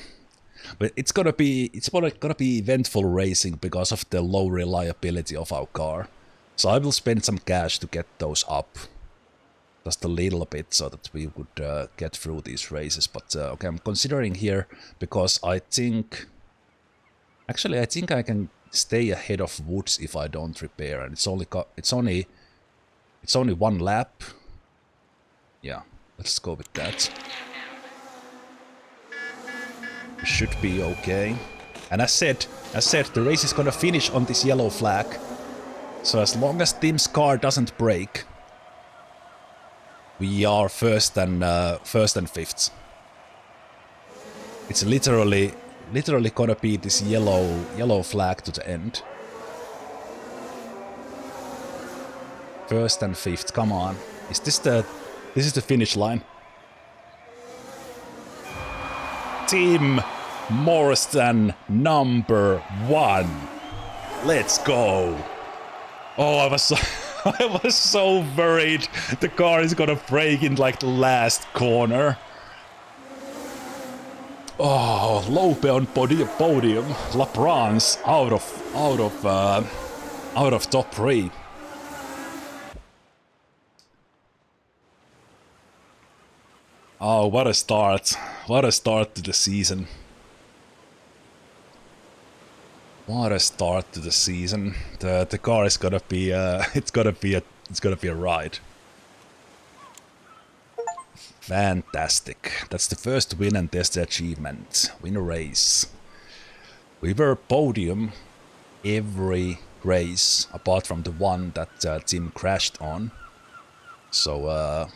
But it's gonna be eventful racing because of the low reliability of our car. So I will spend some cash to get those up. Just a little bit so that we would get through these races. But okay, I'm considering here because I think... Actually, I think I can stay ahead of Woods if I don't repair, and it's only one lap. Yeah, let's go with that. We should be okay. And as said, the race is gonna finish on this yellow flag. So as long as Tim's car doesn't break, we are first and fifth. It's literally gonna be this yellow flag to the end. First and fifth, come on. This is the finish line. Team Morstan #1. Let's go. Oh, I was so worried the car is gonna break in like the last corner. Oh, Lope on podium. LaPrance out of top 3. Oh, what a start. What a start to the season. What a start to the season. The car is gonna be it's gonna be a ride. Fantastic. That's the first win and there's the achievement. Win a race. We were podium every race apart from the one that Tim crashed on. So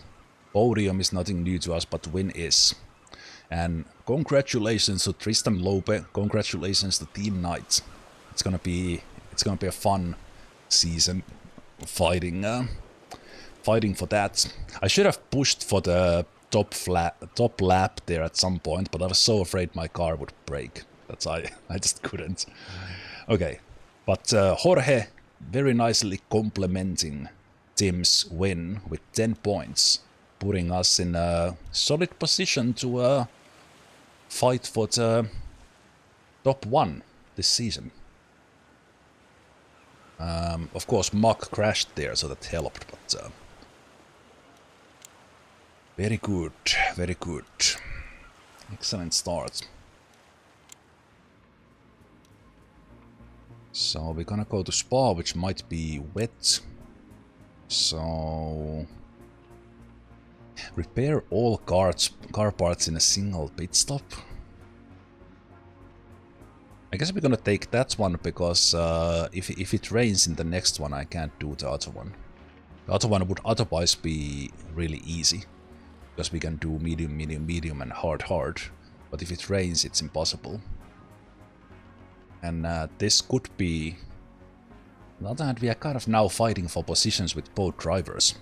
podium is nothing new to us, but win is. And congratulations to Tristan Lope. Congratulations to Team Knight. It's gonna be a fun season fighting for that. I should have pushed for the top lap there at some point, but I was so afraid my car would break. I just couldn't. Okay, but Jorge very nicely complementing Tim's win with 10 points, putting us in a solid position to fight for the top 1 this season. Of course, Mach crashed there, so that helped, but very good, very good. Excellent start. So we're gonna go to Spa, which might be wet. So repair all car parts in a single pit stop. I guess we're gonna take that one because if it rains in the next one, I can't do the other one. The other one would otherwise be really easy. Because we can do medium, medium, medium and hard, hard. But if it rains, it's impossible. And this could be... On the other hand, we are kind of now fighting for positions with both drivers.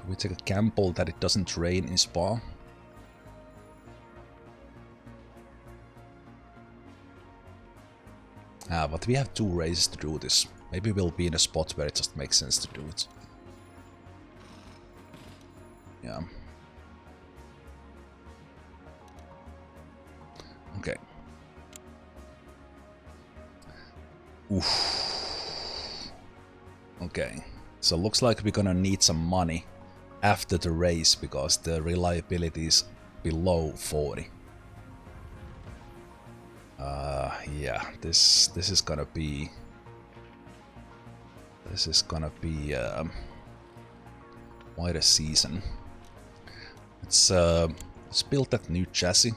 We take a gamble that it doesn't rain in Spa. But we have 2 races to do this. Maybe we'll be in a spot where it just makes sense to do it. Yeah. Okay. Oof. Okay. So looks like we're gonna need some money after the race because the reliability is below 40. Yeah, this is gonna be quite a season. Let's build that new chassis.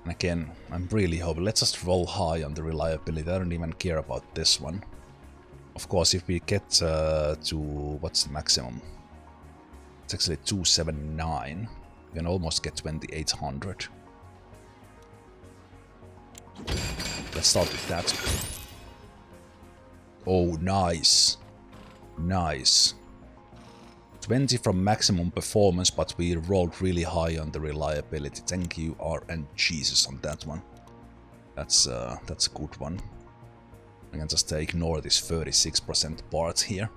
And again, I'm really hoping. Let's just roll high on the reliability. I don't even care about this one. Of course, if we get to what's the maximum? It's actually 279. We can almost get 2800. Let's start with that. Oh, nice. Nice. 20 from maximum performance, but we rolled really high on the reliability. Thank you, RNGesus, on that one. That's a good one. I can just ignore this 36% part here.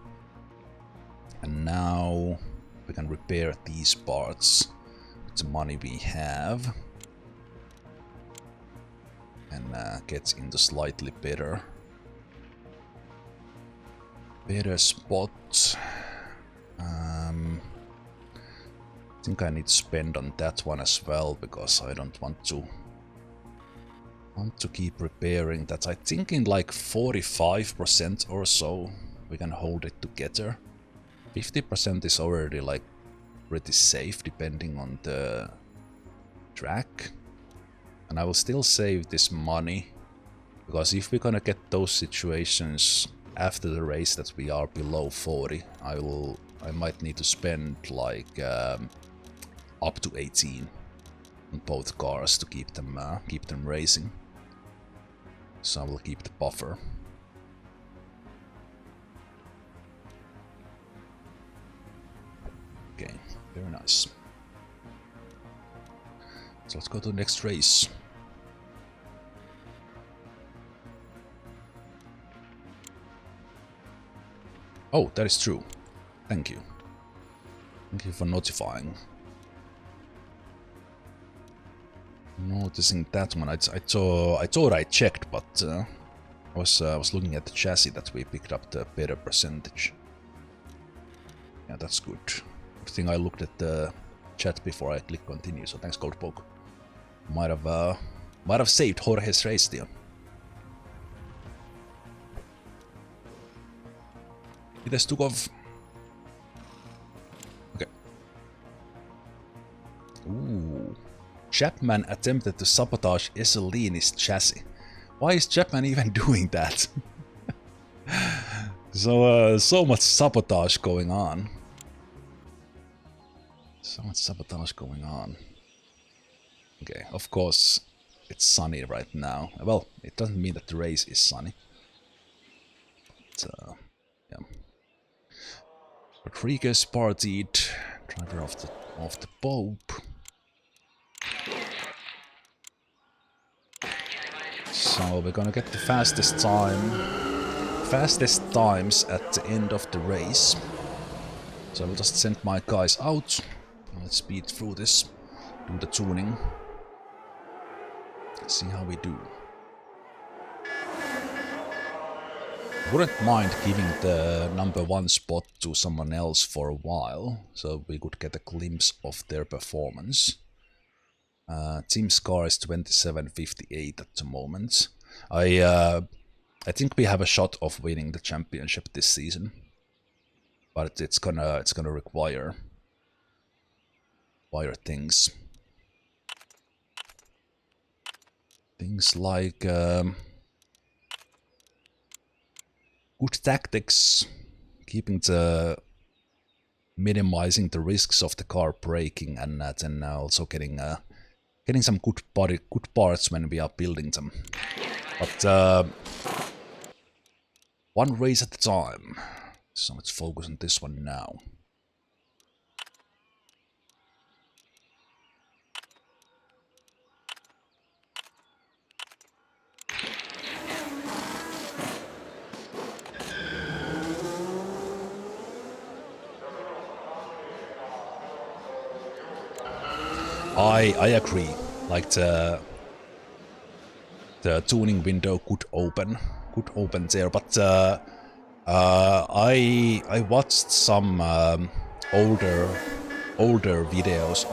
And now we can repair these parts with the money we have. And get into slightly better spot. I think I need to spend on that one as well because I don't want to keep repairing that. I think in like 45% or so we can hold it together. 50% is already like pretty safe depending on the track. And I will still save this money because if we're gonna get those situations after the race that we are below 40, I might need to spend like up to 18 on both cars to keep them racing. So I will keep the buffer. Okay, very nice. So let's go to the next race. Oh, that is true. Thank you. Thank you for notifying. Noticing that one. I thought I checked, but I was looking at the chassis that we picked up the better percentage. Yeah, that's good. Good thing I looked at the chat before I click continue. So thanks, Goldpoke. Might have saved Jorge's race deal. It has took off. Okay. Ooh. Chapman attempted to sabotage Ezzorelli's chassis. Why is Chapman even doing that? So much sabotage going on. So much sabotage going on. Okay, of course it's sunny right now. Well, it doesn't mean that the race is sunny. But, yeah. Rodriguez partied, driver of the Pope. So we're gonna get the fastest times at the end of the race. So I will just send my guys out. Let's speed through this, do the tuning, see how we do. Wouldn't mind giving the #1 spot to someone else for a while, so we could get a glimpse of their performance. Team Scar is 27.58 at the moment. I think we have a shot of winning the championship this season, but it's gonna require things like good tactics, keeping the minimizing the risks of the car breaking, and then also getting some good parts when we are building them. But one race at a time. So let's focus on this one now. I agree. Like the tuning window could open there, but I watched some older videos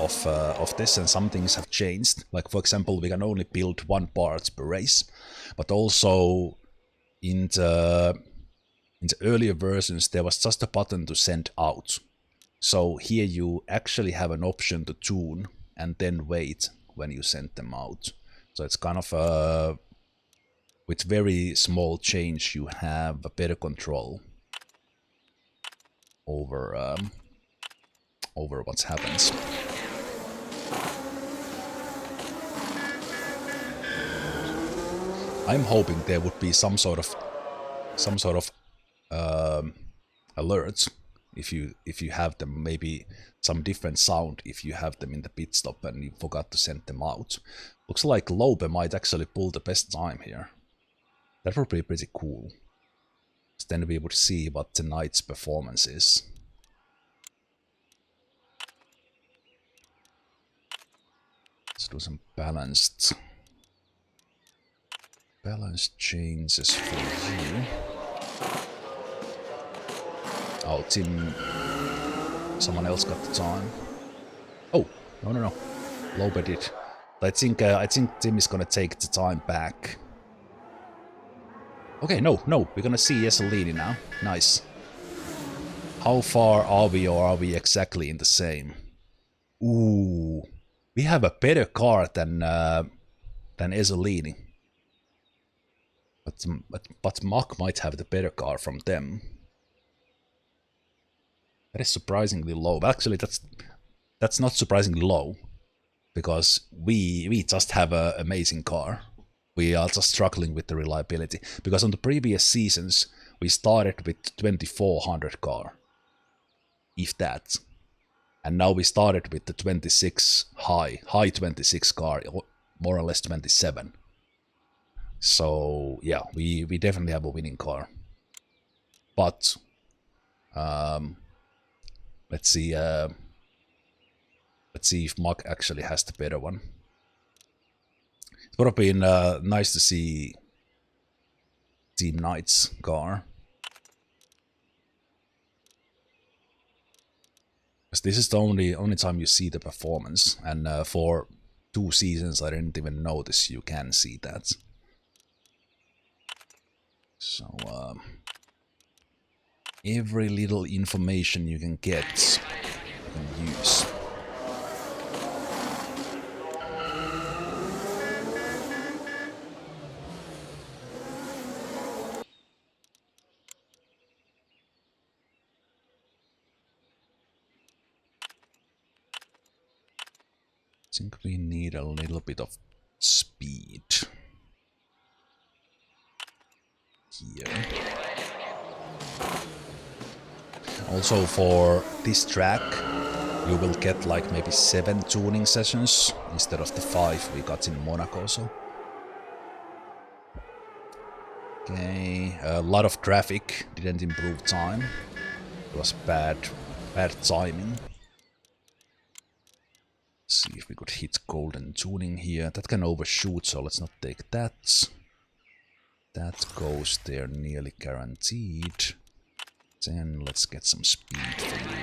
of this, and some things have changed. Like for example, we can only build one part per race, but also in the earlier versions there was just a button to send out. So here you actually have an option to tune and then wait when you send them out. So it's kind of with very small change you have a better control over what happens. I'm hoping there would be some sort of alerts if you have them, maybe some different sound if you have them in the pit stop and you forgot to send them out. Looks like Lobe might actually pull the best time here. That would be pretty cool. Then we would see what tonight's performance is. Let's do some balanced changes for you. Oh, Tim. Someone else got the time. Oh, no. Lobe did. I think Tim is gonna take the time back. Okay, no, we're gonna see Ezzorelli now. Nice. How far are we, or are we exactly in the same? Ooh, we have a better car than Ezzorelli. But Mach might have the better car from them. That is surprisingly low. Actually, that's not surprisingly low, because we just have an amazing car. We are just struggling with the reliability, because on the previous seasons we started with 2400 car, if that, and now we started with the 26 high 26 car, more or less 27. So yeah, we definitely have a winning car. But let's see if Mach actually has the better one. It would have been nice to see Team Knight's car. Because this is the only time you see the performance, and for 2 seasons I didn't even notice you can see that. So every little information you can get, you can use. I think we need a little bit of speed here. Also for this track you will get like maybe 7 tuning sessions instead of the 5 we got in Monaco. So okay, a lot of traffic didn't improve time. It was bad timing. See if we could hit golden tuning here. That can overshoot, so let's not take that. That goes there, nearly guaranteed. Then let's get some speed for you.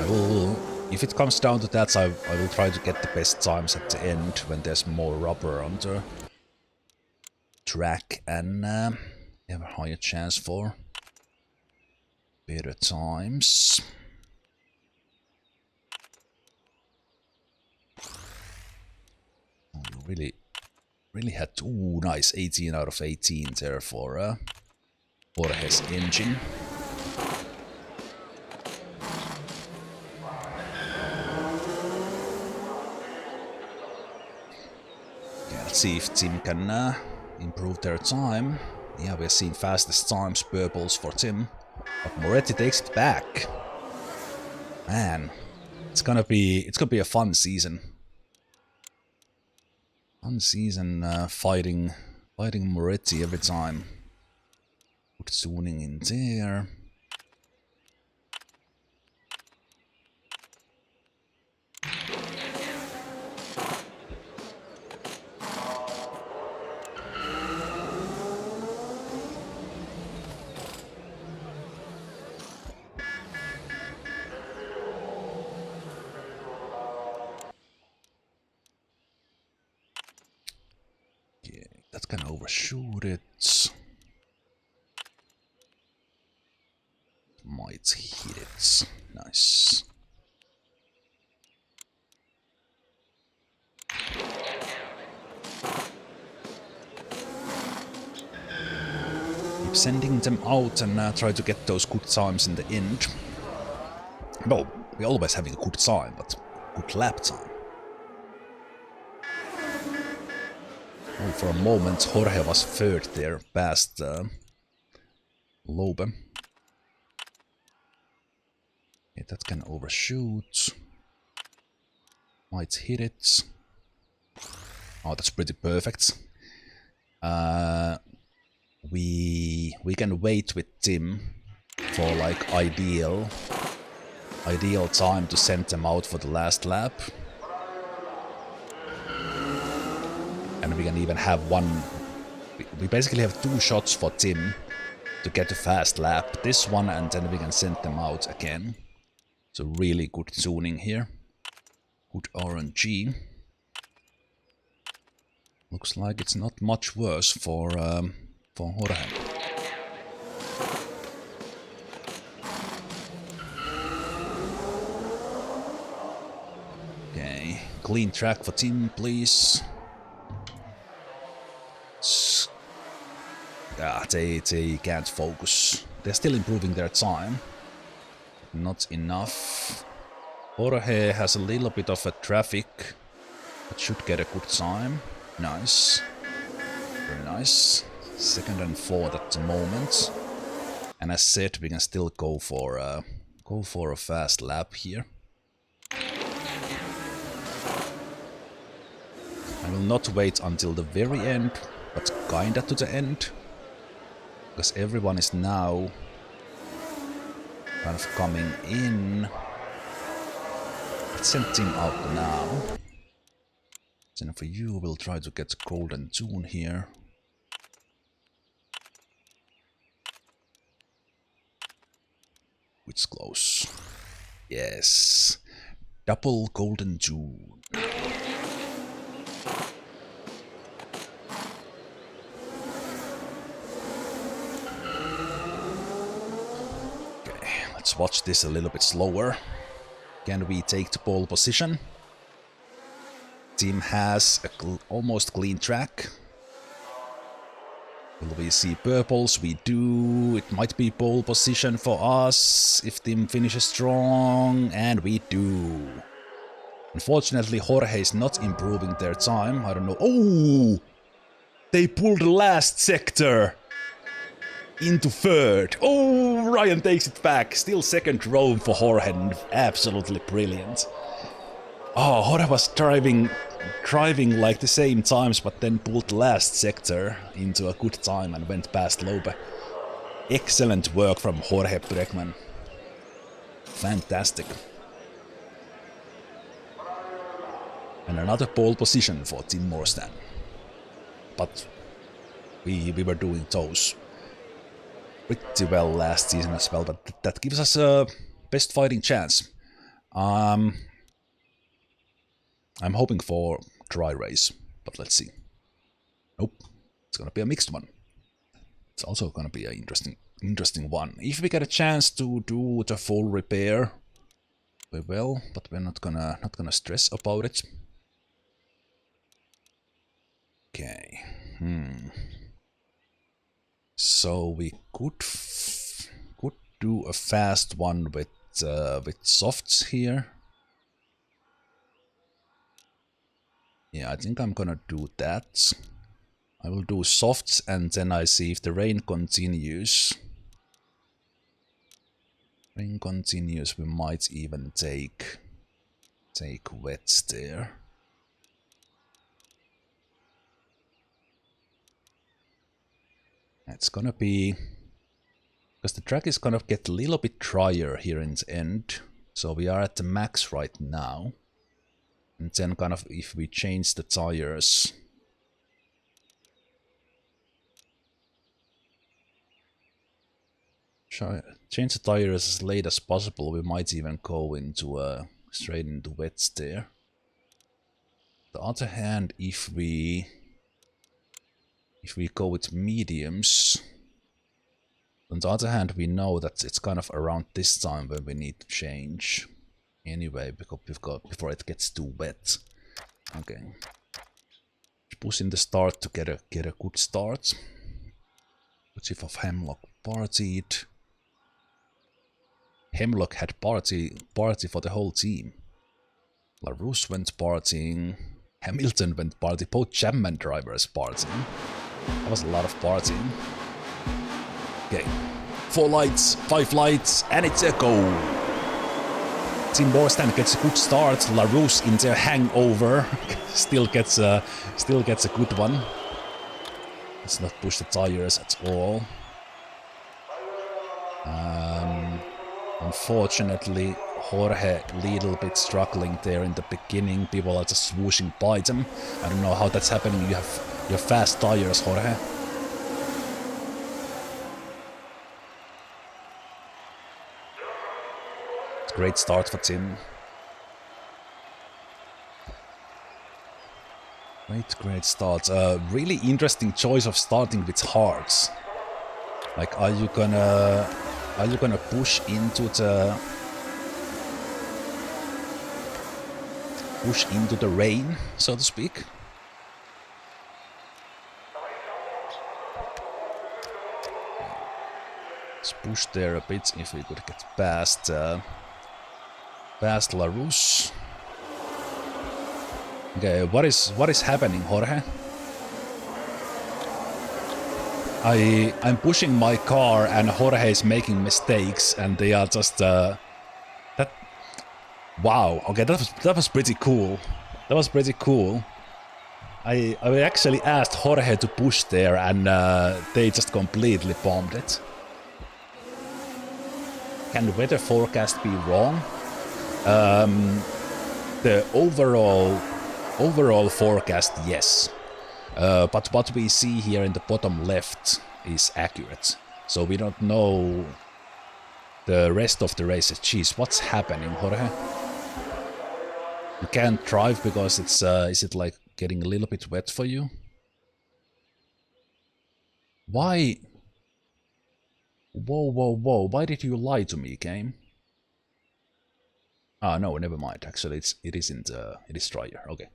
I will, if it comes down to that, I will try to get the best times at the end when there's more rubber on the track, and you have a higher chance for better times. You really had to, ooh, nice, 18 out of 18 there for Jorge's engine. Yeah, let's see if Tim can improve their time. Yeah, we're seeing fastest times, purples for Tim. But Moretti takes it back. Man, it's gonna be a fun season. Fun season fighting Moretti every time. Good tuning in there. That can overshoot it. Might hit it. Nice. Keep sending them out and try to get those good times in the end. Well, we're always having a good time, but good lap time. Oh, for a moment, Jorge was third there, past Lobe. Yeah, that can overshoot. Might hit it. Oh, that's pretty perfect. We can wait with Tim for like ideal time to send them out for the last lap. And we can even have one. We basically have 2 shots for Tim to get a fast lap. This one, and then we can send them out again. So really good tuning here. Good RNG. Looks like it's not much worse for Jorge. Okay, clean track for Tim, please. Yeah, they can't focus. They're still improving their time. Not enough. Jorge has a little bit of a traffic, but should get a good time. Nice. Very nice. 2nd and 4th at the moment. And as said, we can still go for a fast lap here. I will not wait until the very end, but kinda to the end. Because everyone is now kind of coming in. Let's send Tim out now. Then for you, we'll try to get golden tune here. It's close. Yes. Double golden tune. Okay, let's watch this a little bit slower. Can we take the pole position? Team has a almost clean track. Will we see purples? We do. It might be pole position for us if team finishes strong, and we do. Unfortunately, Jorge is not improving their time. I don't know. Oh! They pulled the last sector into 3rd. Oh, Ryan takes it back. Still 2nd row for Jorge. Absolutely brilliant. Oh, Jorge was driving like the same times, but then pulled the last sector into a good time and went past Lobe. Excellent work from Jorge Bregmann. Fantastic. And another pole position for Team Morstan. But we were doing those pretty well last season as well, but that gives us a best fighting chance. I'm hoping for dry race, but let's see. Nope, it's gonna be a mixed one. It's also gonna be an interesting one. If we get a chance to do the full repair, we will, but we're not gonna stress about it. Okay. So we could do a fast one with softs here. Yeah, I think I'm gonna do that. I will do softs and then I see if the rain continues. Rain continues, we might even take wets there. It's gonna be, because the track is gonna get a little bit drier here in the end. So we are at the max right now. And then kind of if we change the tires, change the tires as late as possible, we might even go into straight into wets there. On the other hand, if we go with mediums, on the other hand, we know that it's kind of around this time when we need to change anyway, because before it gets too wet. Okay, push in the start to get a good start. Let's see if Hemlock partied. Hemlock had party for the whole team. LaRousse went partying. Hamilton went party. Both Jamman drivers partying. That was a lot of partying. Okay. 4 lights, 5 lights, and it's a go. Team Morstan gets a good start. LaRousse in their hangover still gets a good one. Let's not push the tires at all. Unfortunately, Jorge a little bit struggling there in the beginning. People are just swooshing by them. I don't know how that's happening. You have your fast tires, Jorge. It's a great start for Tim. Great start. Really interesting choice of starting with hards. Like, are you gonna push into the rain, so to speak? Let's push there a bit if we could get past LaRousse. Okay, what is happening, Jorge? I'm pushing my car and Jorge is making mistakes and they are just wow. Okay, that was pretty cool. That was pretty cool. I actually asked Jorge to push there and they just completely bombed it. Can the weather forecast be wrong? The overall forecast, yes. But what we see here in the bottom left is accurate. So we don't know the rest of the race. Jeez, what's happening, Jorge? You can't drive because it's, is it like getting a little bit wet for you? Why? Whoa, why did you lie to me, game? Ah, no, never mind. Actually, it is drier. Okay,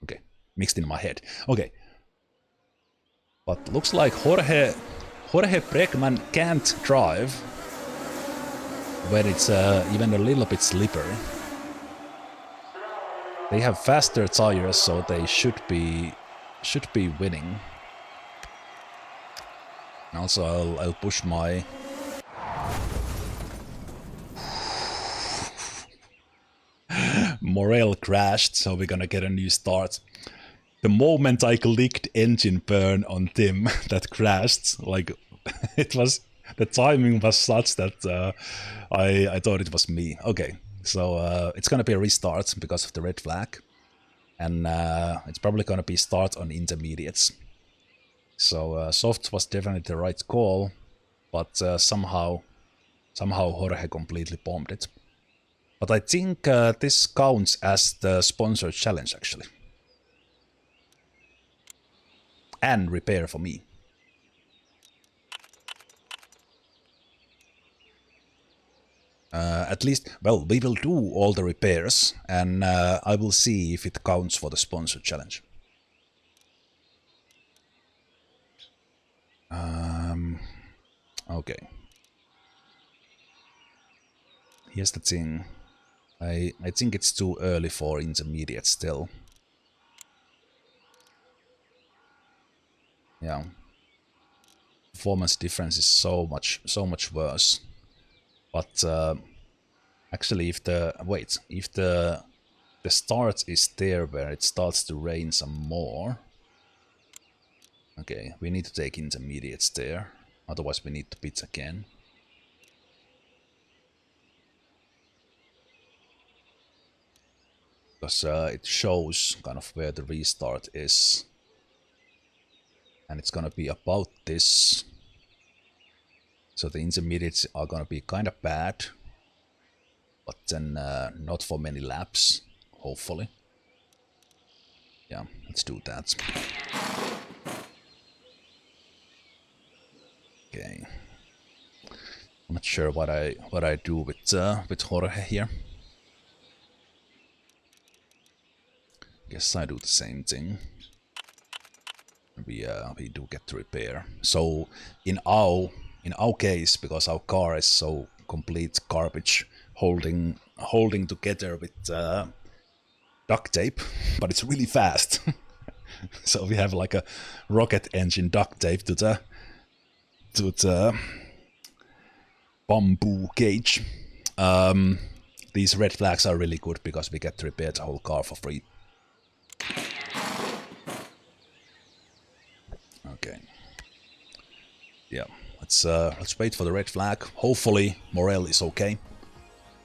okay, mixed in my head. Okay. But looks like Jorge Bregmann can't drive when it's even a little bit slippery. They have faster tires, so they should be winning. Also, I'll push my morale crashed, so we're gonna get a new start. The moment I clicked engine burn on Tim, that crashed. Like, it was, the timing was such that I thought it was me. Okay, so it's gonna be a restart because of the red flag, and it's probably gonna be start on intermediates. So soft was definitely the right call, but somehow Jorge completely bombed it. But I think this counts as the sponsored challenge actually. And repair for me. At least, well, we will do all the repairs, and I will see if it counts for the sponsored challenge. Okay. Here's the thing. I think it's too early for intermediate still. Yeah. Performance difference is so much worse. But actually, if the start is there where it starts to rain some more. Okay, we need to take intermediates there. Otherwise, we need to pit again. Because it shows kind of where the restart is. And it's gonna be about this. So the intermediates are gonna be kind of bad. But then not for many laps, hopefully. Yeah, let's do that. Okay. I'm not sure what I do with Jorge here. Guess I do the same thing. We do get to repair. So in our case, because our car is so complete garbage, holding together with duct tape, but it's really fast. So we have like a rocket engine duct tape to the bamboo cage. These red flags are really good because we get to repair the whole car for free. Okay. Yeah, let's wait for the red flag. Hopefully morale is okay.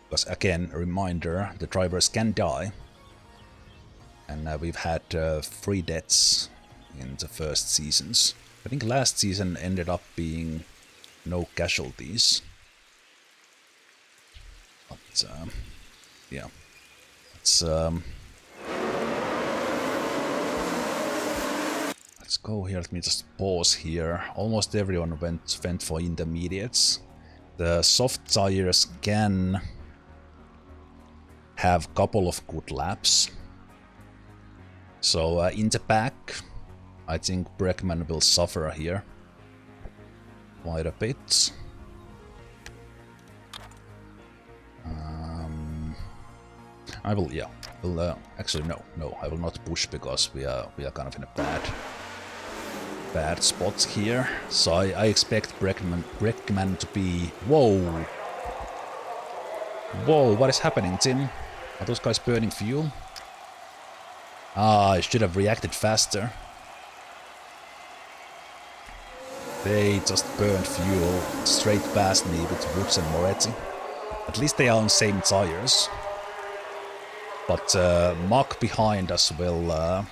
Because again, a reminder, the drivers can die. And we've had 3 deaths in the first seasons. I think last season ended up being no casualties. But yeah, let's go here. Let me just pause here. Almost everyone went for intermediates. The soft tires can have a couple of good laps. So in the back, I think Bregmann will suffer here quite a bit. I will, yeah. Actually, no, I will not push because we are kind of in a bad spot here. So I expect Bregmann to be. Whoa, what is happening, Tim? Are those guys burning fuel? Ah, I should have reacted faster. They just burned fuel straight past me with Woods and Moretti. At least they are on same tires. But Mach behind us will...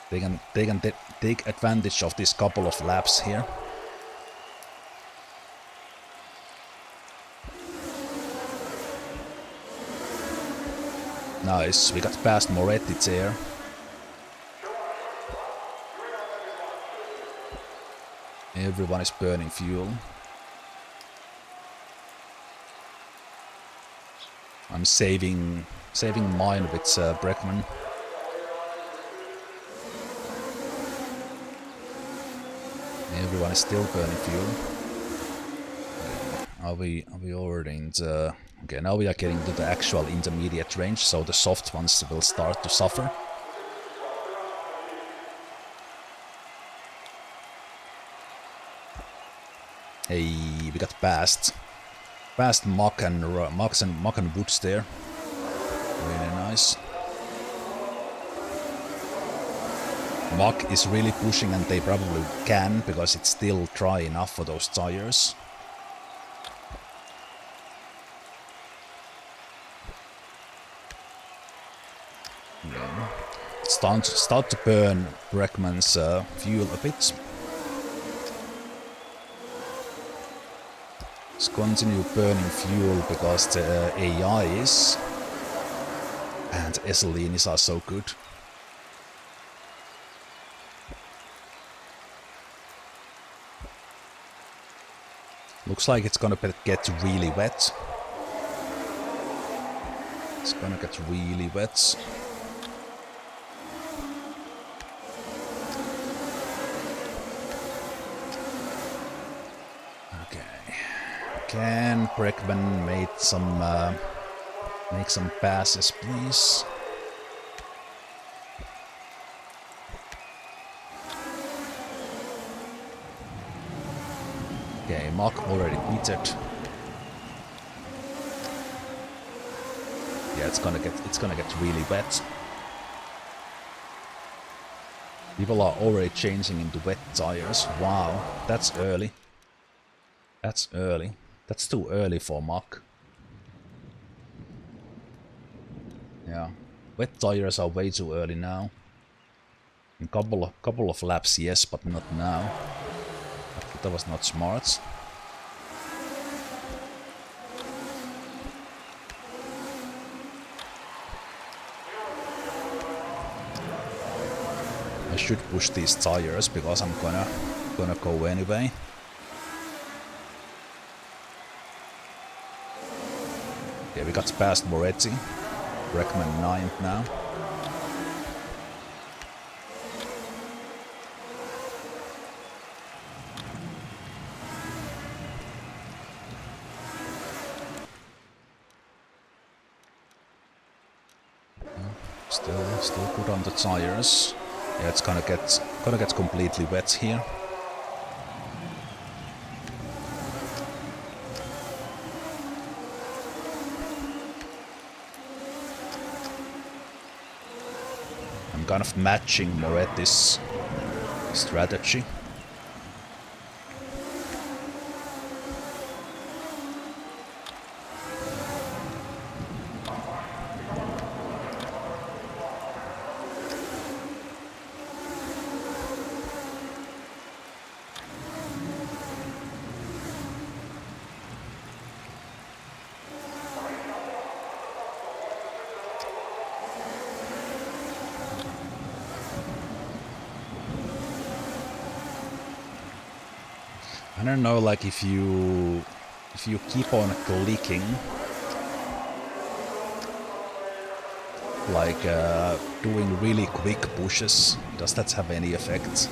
They can take advantage of this couple of laps here. Nice, we got past Moretti there. Everyone is burning fuel. I'm saving mine with Bregmann. Everyone is still burning fuel. Are we already in the... Okay, now we are getting to the actual intermediate range, so the soft ones will start to suffer. Hey, we got past Mach and Woods there. Really nice. Mach is really pushing, and they probably can because it's still dry enough for those tires. Start to burn Bregmann's fuel a bit. Let's continue burning fuel because the AIs and Ezzorelli are so good. Looks like it's gonna get really wet. It's gonna get really wet. Can Bregmann make some passes, please? Okay, Mach already pitted. Yeah, it's gonna get really wet. People are already changing into wet tires. Wow, that's early. That's early. That's too early for Mach. Yeah, wet tires are way too early now. In couple of laps, yes, but not now. That was not smart. I should push these tires because I'm gonna go anyway. Okay, we got past Moretti. Bregmann 9th now. Still good on the tires. Yeah, it's gonna get completely wet here. I'm kind of matching Moretti's strategy. I don't know, like if you keep on clicking, like doing really quick pushes, does that have any effect?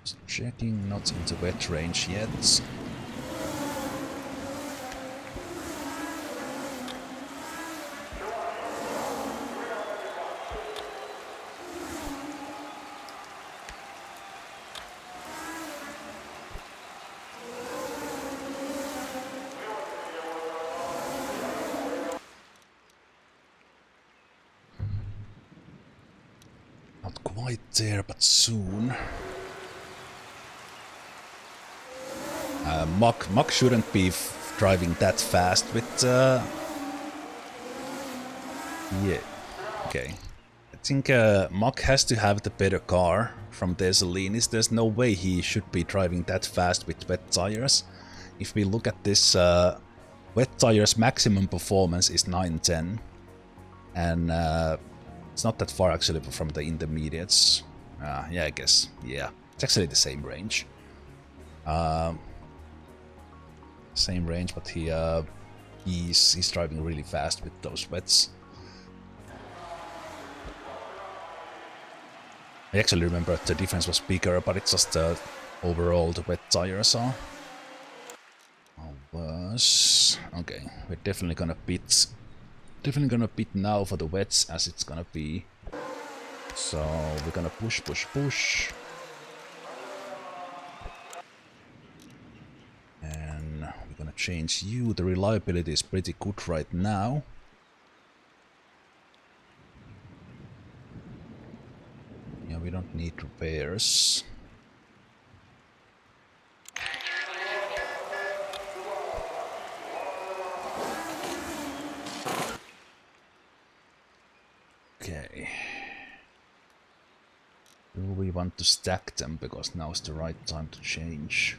Just checking, not into wet range yet. Not quite there, but soon. Mach shouldn't be driving that fast with... Yeah, okay. I think Mach has to have the better car from Ezzorelli. There's no way he should be driving that fast with wet tires. If we look at this, wet tires maximum performance is 910. And it's not that far actually from the intermediates. Yeah, I guess. Yeah, it's actually the same range. Same range, but he's driving really fast with those wets. I actually remember the difference was bigger, but it's just overall the wet tires are. Okay, we're definitely gonna pit. Definitely gonna pit now for the wets, as it's gonna be. So we're gonna push. And we're gonna change you. The reliability is pretty good right now. Yeah, we don't need repairs. Okay. Do we want to stack them, because now's the right time to change?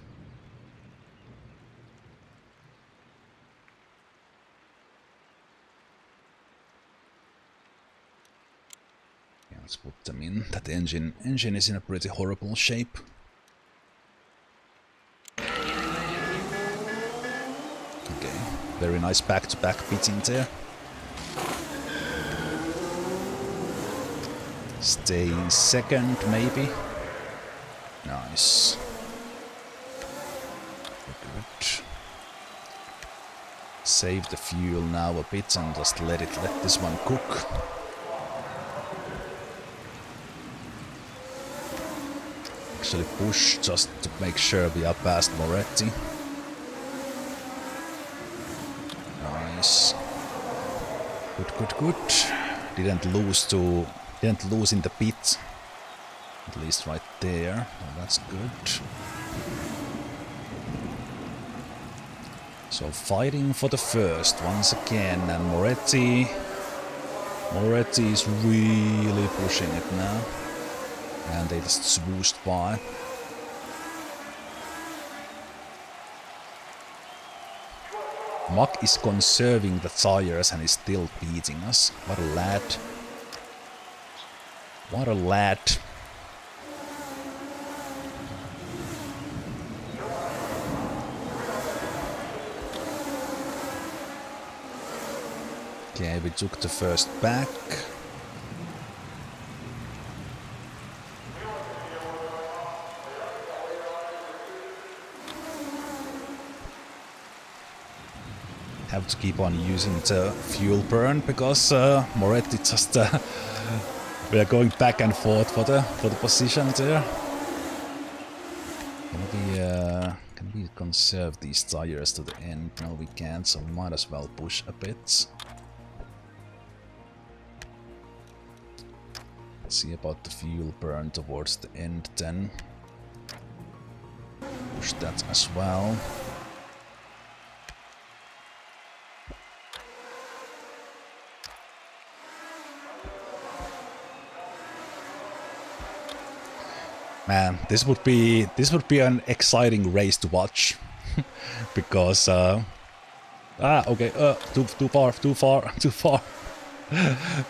Yeah, let's put them in. That engine is in a pretty horrible shape. Okay, very nice back-to-back pitting there. Stay second, maybe. Nice. Good. Save the fuel now a bit and just let this one cook. Actually push just to make sure we are past Moretti. Nice. Good. Didn't lose in the pit. At least right there. Oh, that's good. So fighting for the first once again, and Moretti is really pushing it now. And they just swooshed by. Mack is conserving the tires and is still beating us. What a lad. What a lad. Okay, we took the first back. Have to keep on using the fuel burn because Moretti just we are going back and forth for the position there. Can we conserve these tires to the end? No, we can't, so we might as well push a bit. Let's see about the fuel burn towards the end then. Push that as well. Man, this would be an exciting race to watch, because okay, too far,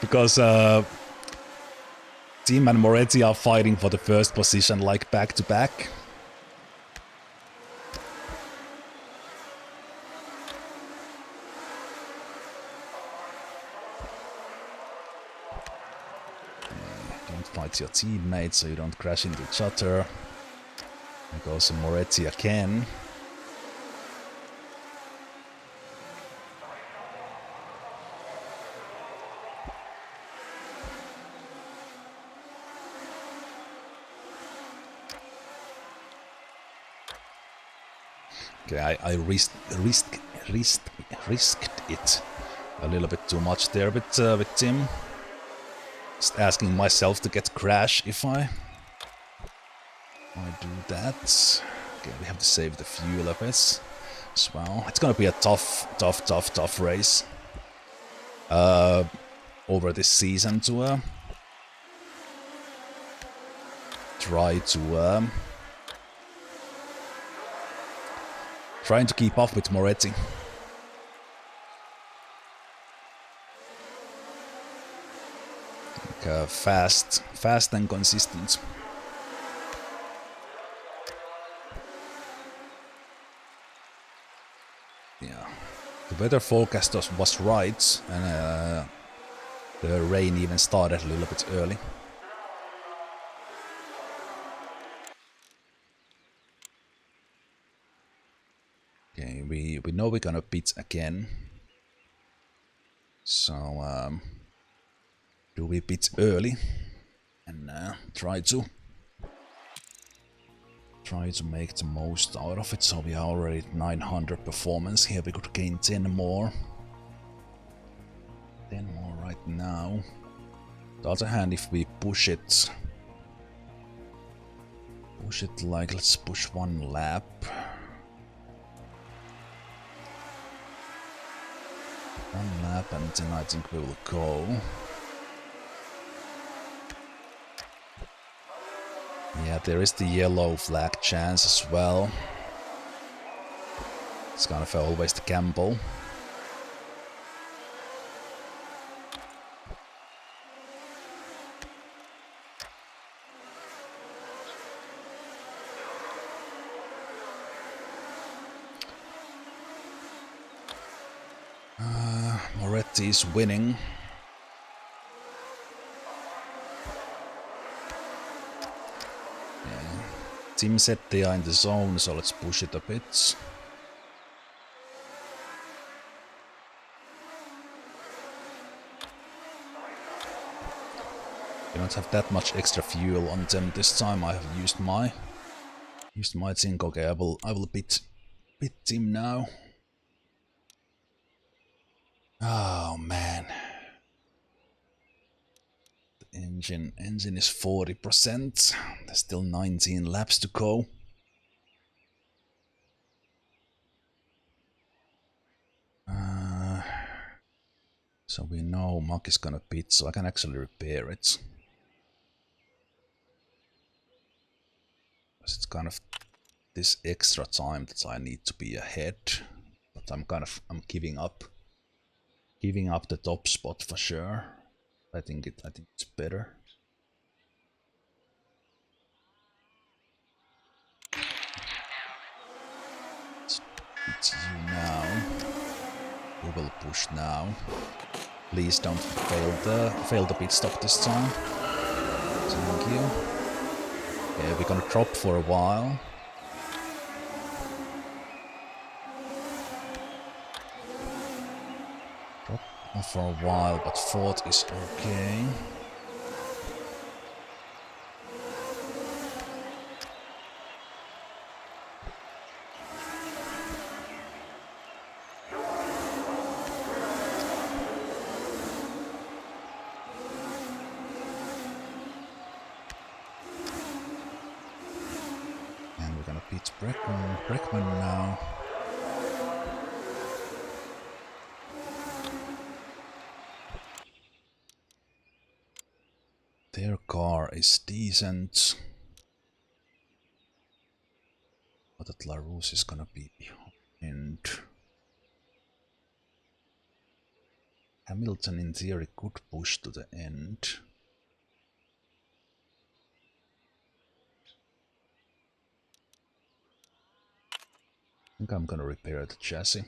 because Tim and Moretti are fighting for the first position like back to back. Fight your teammates so you don't crash into each other. There goes Moretti again. Okay, I risked it a little bit too much there with Tim. Just asking myself to get crash if I do that. Okay, we have to save the fuel a bit as well. It's gonna be a tough race over this season to trying to keep up with Moretti. Fast and consistent. Yeah, the weather forecast was right, and the rain even started a little bit early. Okay, we know we're gonna pit again. So do we pit early and try to make the most out of it? So we are already at 900 performance here. We could gain 10 more. 10 more right now. On the other hand, if we push it like, let's push one lap. One lap and then I think we will go. Yeah, there is the yellow flag chance as well. It's kind of always the gamble. Moretti is winning. Team said they are in the zone, so let's push it a bit. We don't have that much extra fuel on them this time. I have used my zinc. Okay, I will pit him now. Oh man. The engine is 40%. There's still 19 laps to go. So we know Mach is gonna pit, so I can actually repair it. It's kind of this extra time that I need to be ahead, but I'm giving up the top spot for sure. I think it's better. It's you now. We will push now. Please don't fail the pit stop this time. Thank you. Okay, we're gonna drop for a while. Drop for a while, but fourth is okay. It's Bregmann now. Their car is decent. But that LaRousse is gonna be behind. Hamilton in theory could push to the end. I think I'm gonna repair the chassis.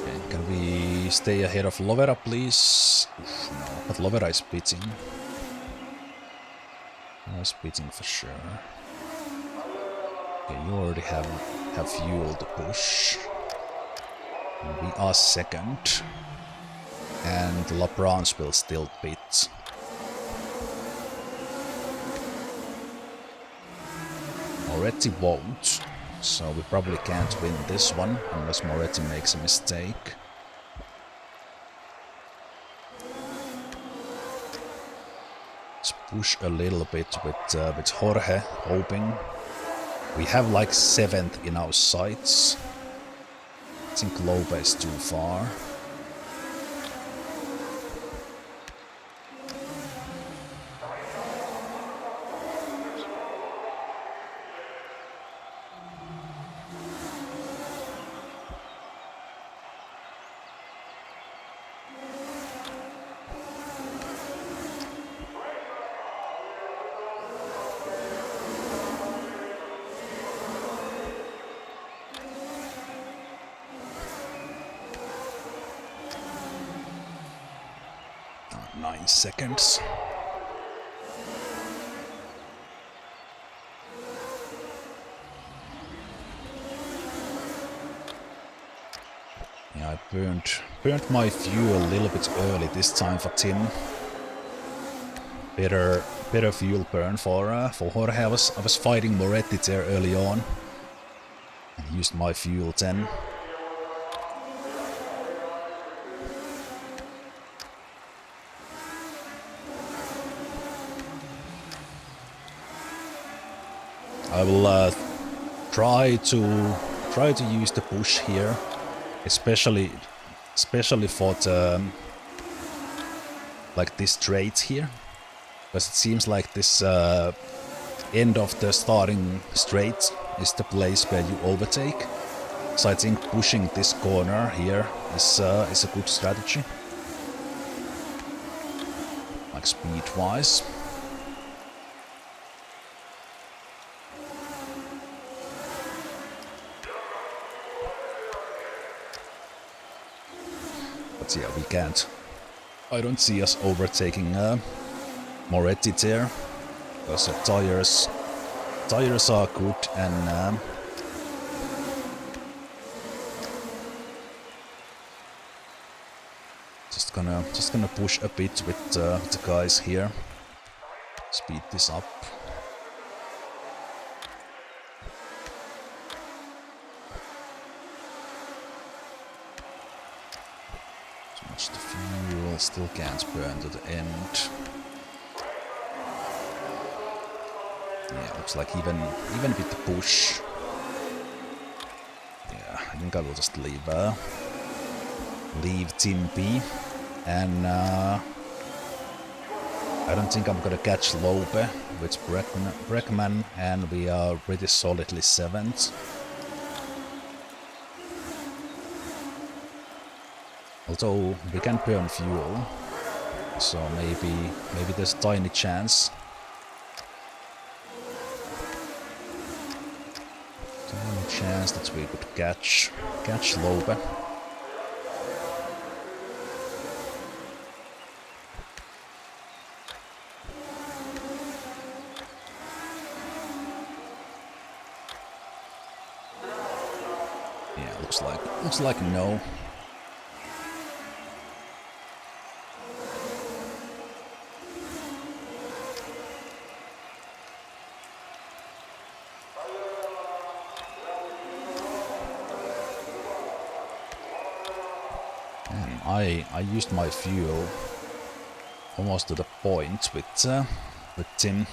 Okay, can we stay ahead of Lovera, please? Oof, no, but Lovera is pitting. He's pitting for sure. Okay, you already have fuel to push. We are second, and LaBrance will still pit. Moretti won't, so we probably can't win this one unless Moretti makes a mistake. Let's push a little bit with Jorge, hoping. We have like 7th in our sights. I think Loba is too far. Seconds. Yeah, I burnt my fuel a little bit early this time for Tim. Better fuel burn for Jorge. I was fighting Moretti there early on and used my fuel then. I will try to use the push here, especially for the like this straight here, because it seems like this end of the starting straight is the place where you overtake. So I think pushing this corner here is a good strategy, like speed-wise. But yeah, we can't. I don't see us overtaking Moretti there. Because tires are good and just gonna push a bit with the guys here. Speed this up. Too much the fuel, still can't burn to the end. Yeah, looks like even with the push. Yeah, I think I will just leave Team B, and I don't think I'm gonna catch Lope with Bregmann, and we are pretty solidly 7th. Although we can burn fuel, so maybe there's a tiny chance. Tiny chance that we could catch Lope. Looks like no. And I used my fuel almost to the point with Tim.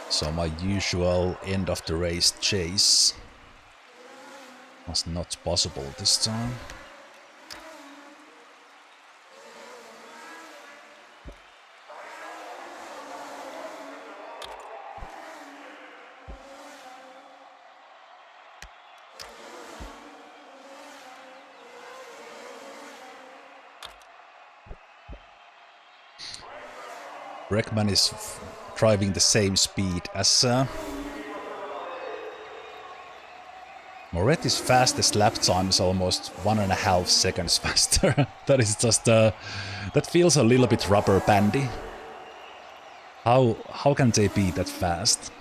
So my usual end of the race chase was not possible this time. Bregmann is driving the same speed as Moretti's fastest lap time is almost 1.5 seconds faster. That is just that feels a little bit rubber bandy. How can they be that fast?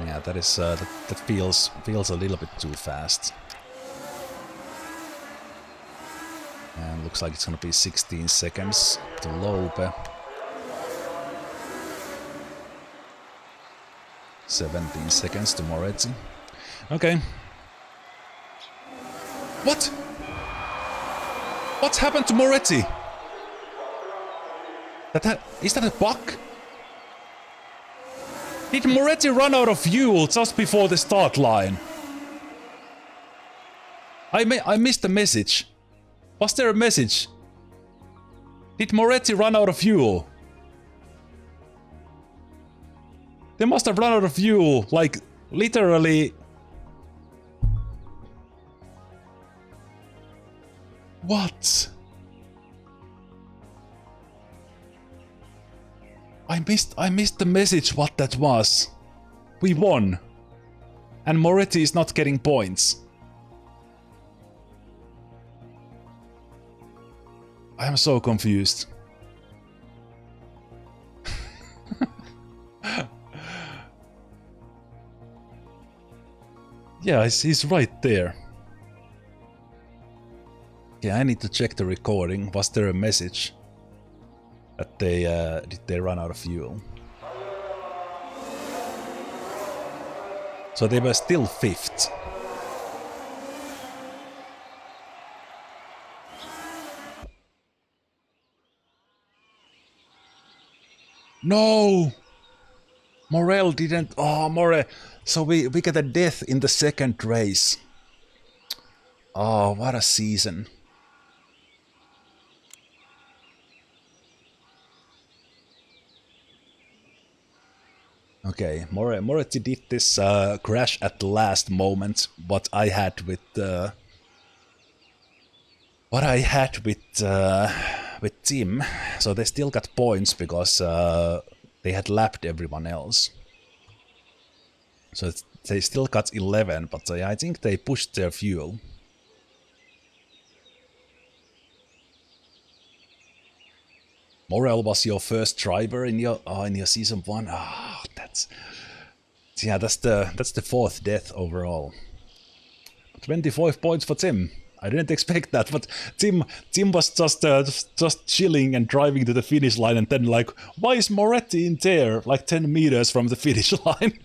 Yeah, that is that feels a little bit too fast. And looks like it's gonna be 16 seconds to Lope. 17 seconds to Moretti. Okay. What? What's happened to Moretti? Is that a bug? Did Moretti run out of fuel just before the start line? I missed the message. Was there a message? Did Moretti run out of fuel? They must have run out of fuel, like, literally... What? I missed the message what that was. We won. And Moretti is not getting points. I am so confused. Yeah, he's right there. Yeah, I need to check the recording. Was there a message that did they run out of fuel? So they were still 5th. No! Morel didn't... Oh, Morel. So we get a death in the second race. Oh, what a season. Okay, Moretti did this crash at the last moment. What I had with Tim, so they still got points because they had lapped everyone else. So they still got 11, but I think they pushed their fuel. Morel was your first driver in your season 1. Ah, that's the 4th death overall. 25 points for Tim. I didn't expect that, but Tim was just chilling and driving to the finish line, and then like, why is Moretti in there, like 10 meters from the finish line?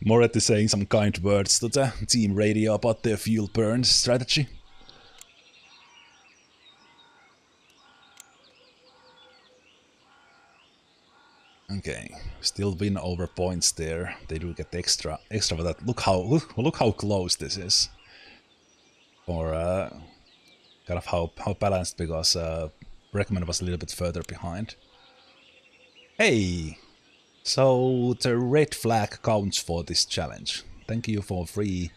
Moretti saying some kind words to the team radio about their fuel burn strategy. Okay, still win over points there. They do get extra for that. Look how close this is. Or kind of how balanced, because Bregmann was a little bit further behind. Hey, so the red flag counts for this challenge. Thank you for free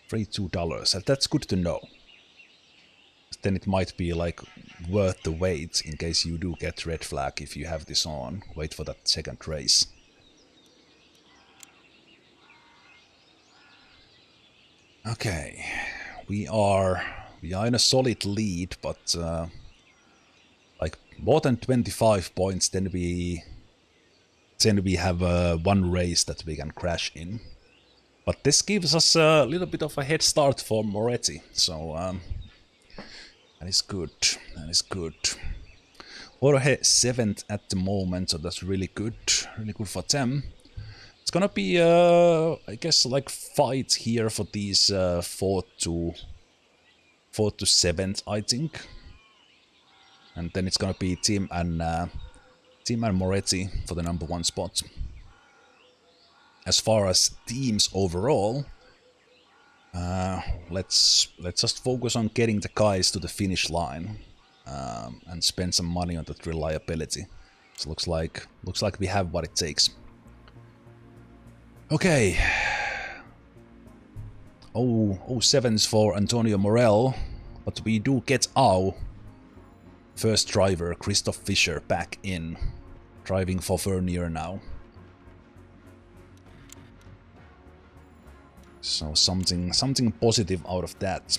$2. That's good to know. Then it might be like worth the wait in case you do get red flag if you have this on. Wait for that second race. Okay, we are in a solid lead, but like more than 25 points, then we have one race that we can crash in. But this gives us a little bit of a head start for Moretti, so that is good. That is good. Jorge 7th at the moment, so that's really good. Really good for them. It's gonna be, I guess, like fight here for these 4th to 7th, I think. And then it's gonna be Tim and Moretti for the number 1 spot. As far as teams overall, let's just focus on getting the guys to the finish line and spend some money on that reliability. So looks like we have what it takes. Okay. Oh, 7s for Antonio Morel, but we do get our first driver, Christoph Fischer, back in, driving for Vernier now. So something positive out of that.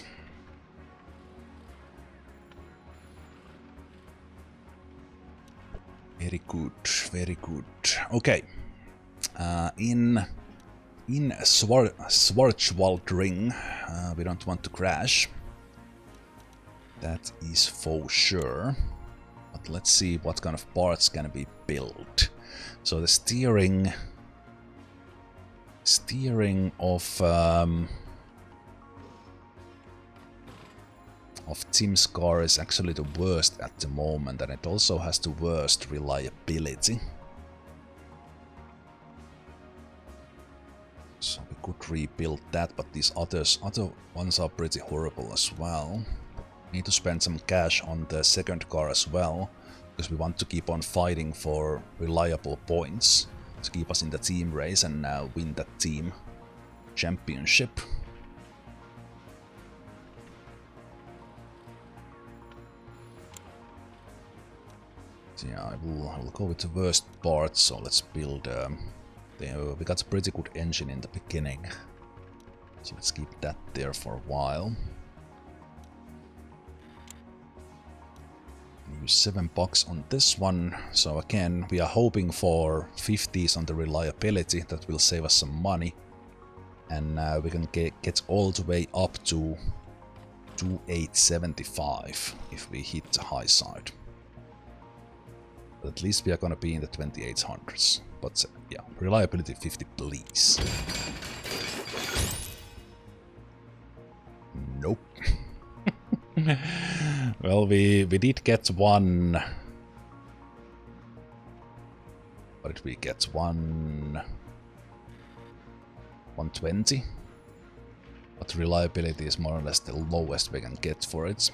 Very good, very good. Okay. In Schwarzwaldring, we don't want to crash. That is for sure. But let's see what kind of parts can be built. So the steering of Tim's car is actually the worst at the moment, and it also has the worst reliability. So we could rebuild that, but these other ones are pretty horrible as well. Need to spend some cash on the second car as well, because we want to keep on fighting for reliable points to keep us in the team race and now win that team championship. So yeah, I will go with the worst part, so let's build... we got a pretty good engine in the beginning, so let's keep that there for a while. Use $7 on this one, so again, we are hoping for 50s on the reliability. That will save us some money, and we can get all the way up to 2875 if we hit the high side. But at least we are gonna be in the 2800s. But yeah, reliability 50, please. Nope. Well, we did get one. What did we get? 120. But reliability is more or less the lowest we can get for it.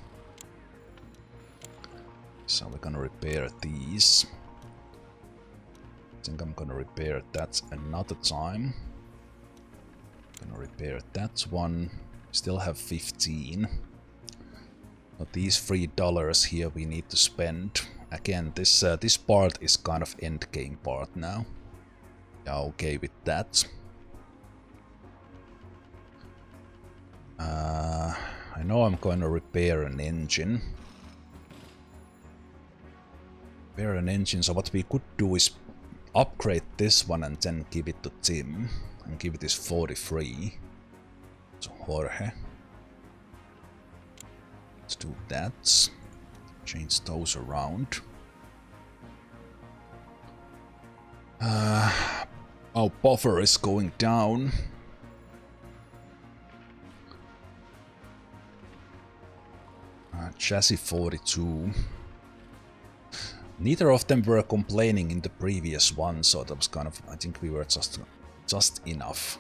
So we're gonna repair these. think I'm gonna repair that another time. Gonna repair that one. Still have 15. But these $3 here we need to spend. Again, this part is kind of end game part now. Yeah, okay with that. I know I'm going to repair an engine. Repair an engine, so what we could do is upgrade this one and then give it to Tim. And give it this 43 to Jorge. Let's do that. Change those around. Our buffer is going down. Chassis 42. Neither of them were complaining in the previous one, so that was kind of, I think we were just enough.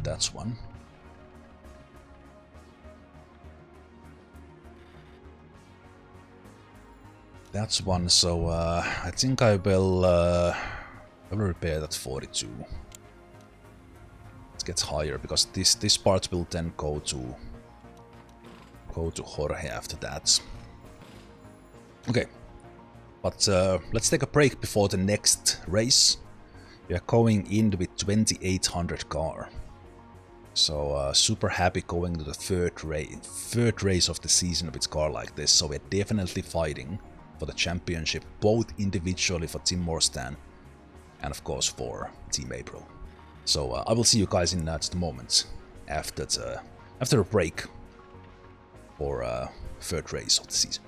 That's one. That's one, so I think I will repair that 42. It gets higher because this part will then go to Jorge after that. Okay, but let's take a break before the next race. We are going in with 2800 car. So super happy going to the third race of the season with car like this. So we're definitely fighting for the championship, both individually for Team Morstan and of course for Team April. So I will see you guys in just a moment after a break for third race of the season.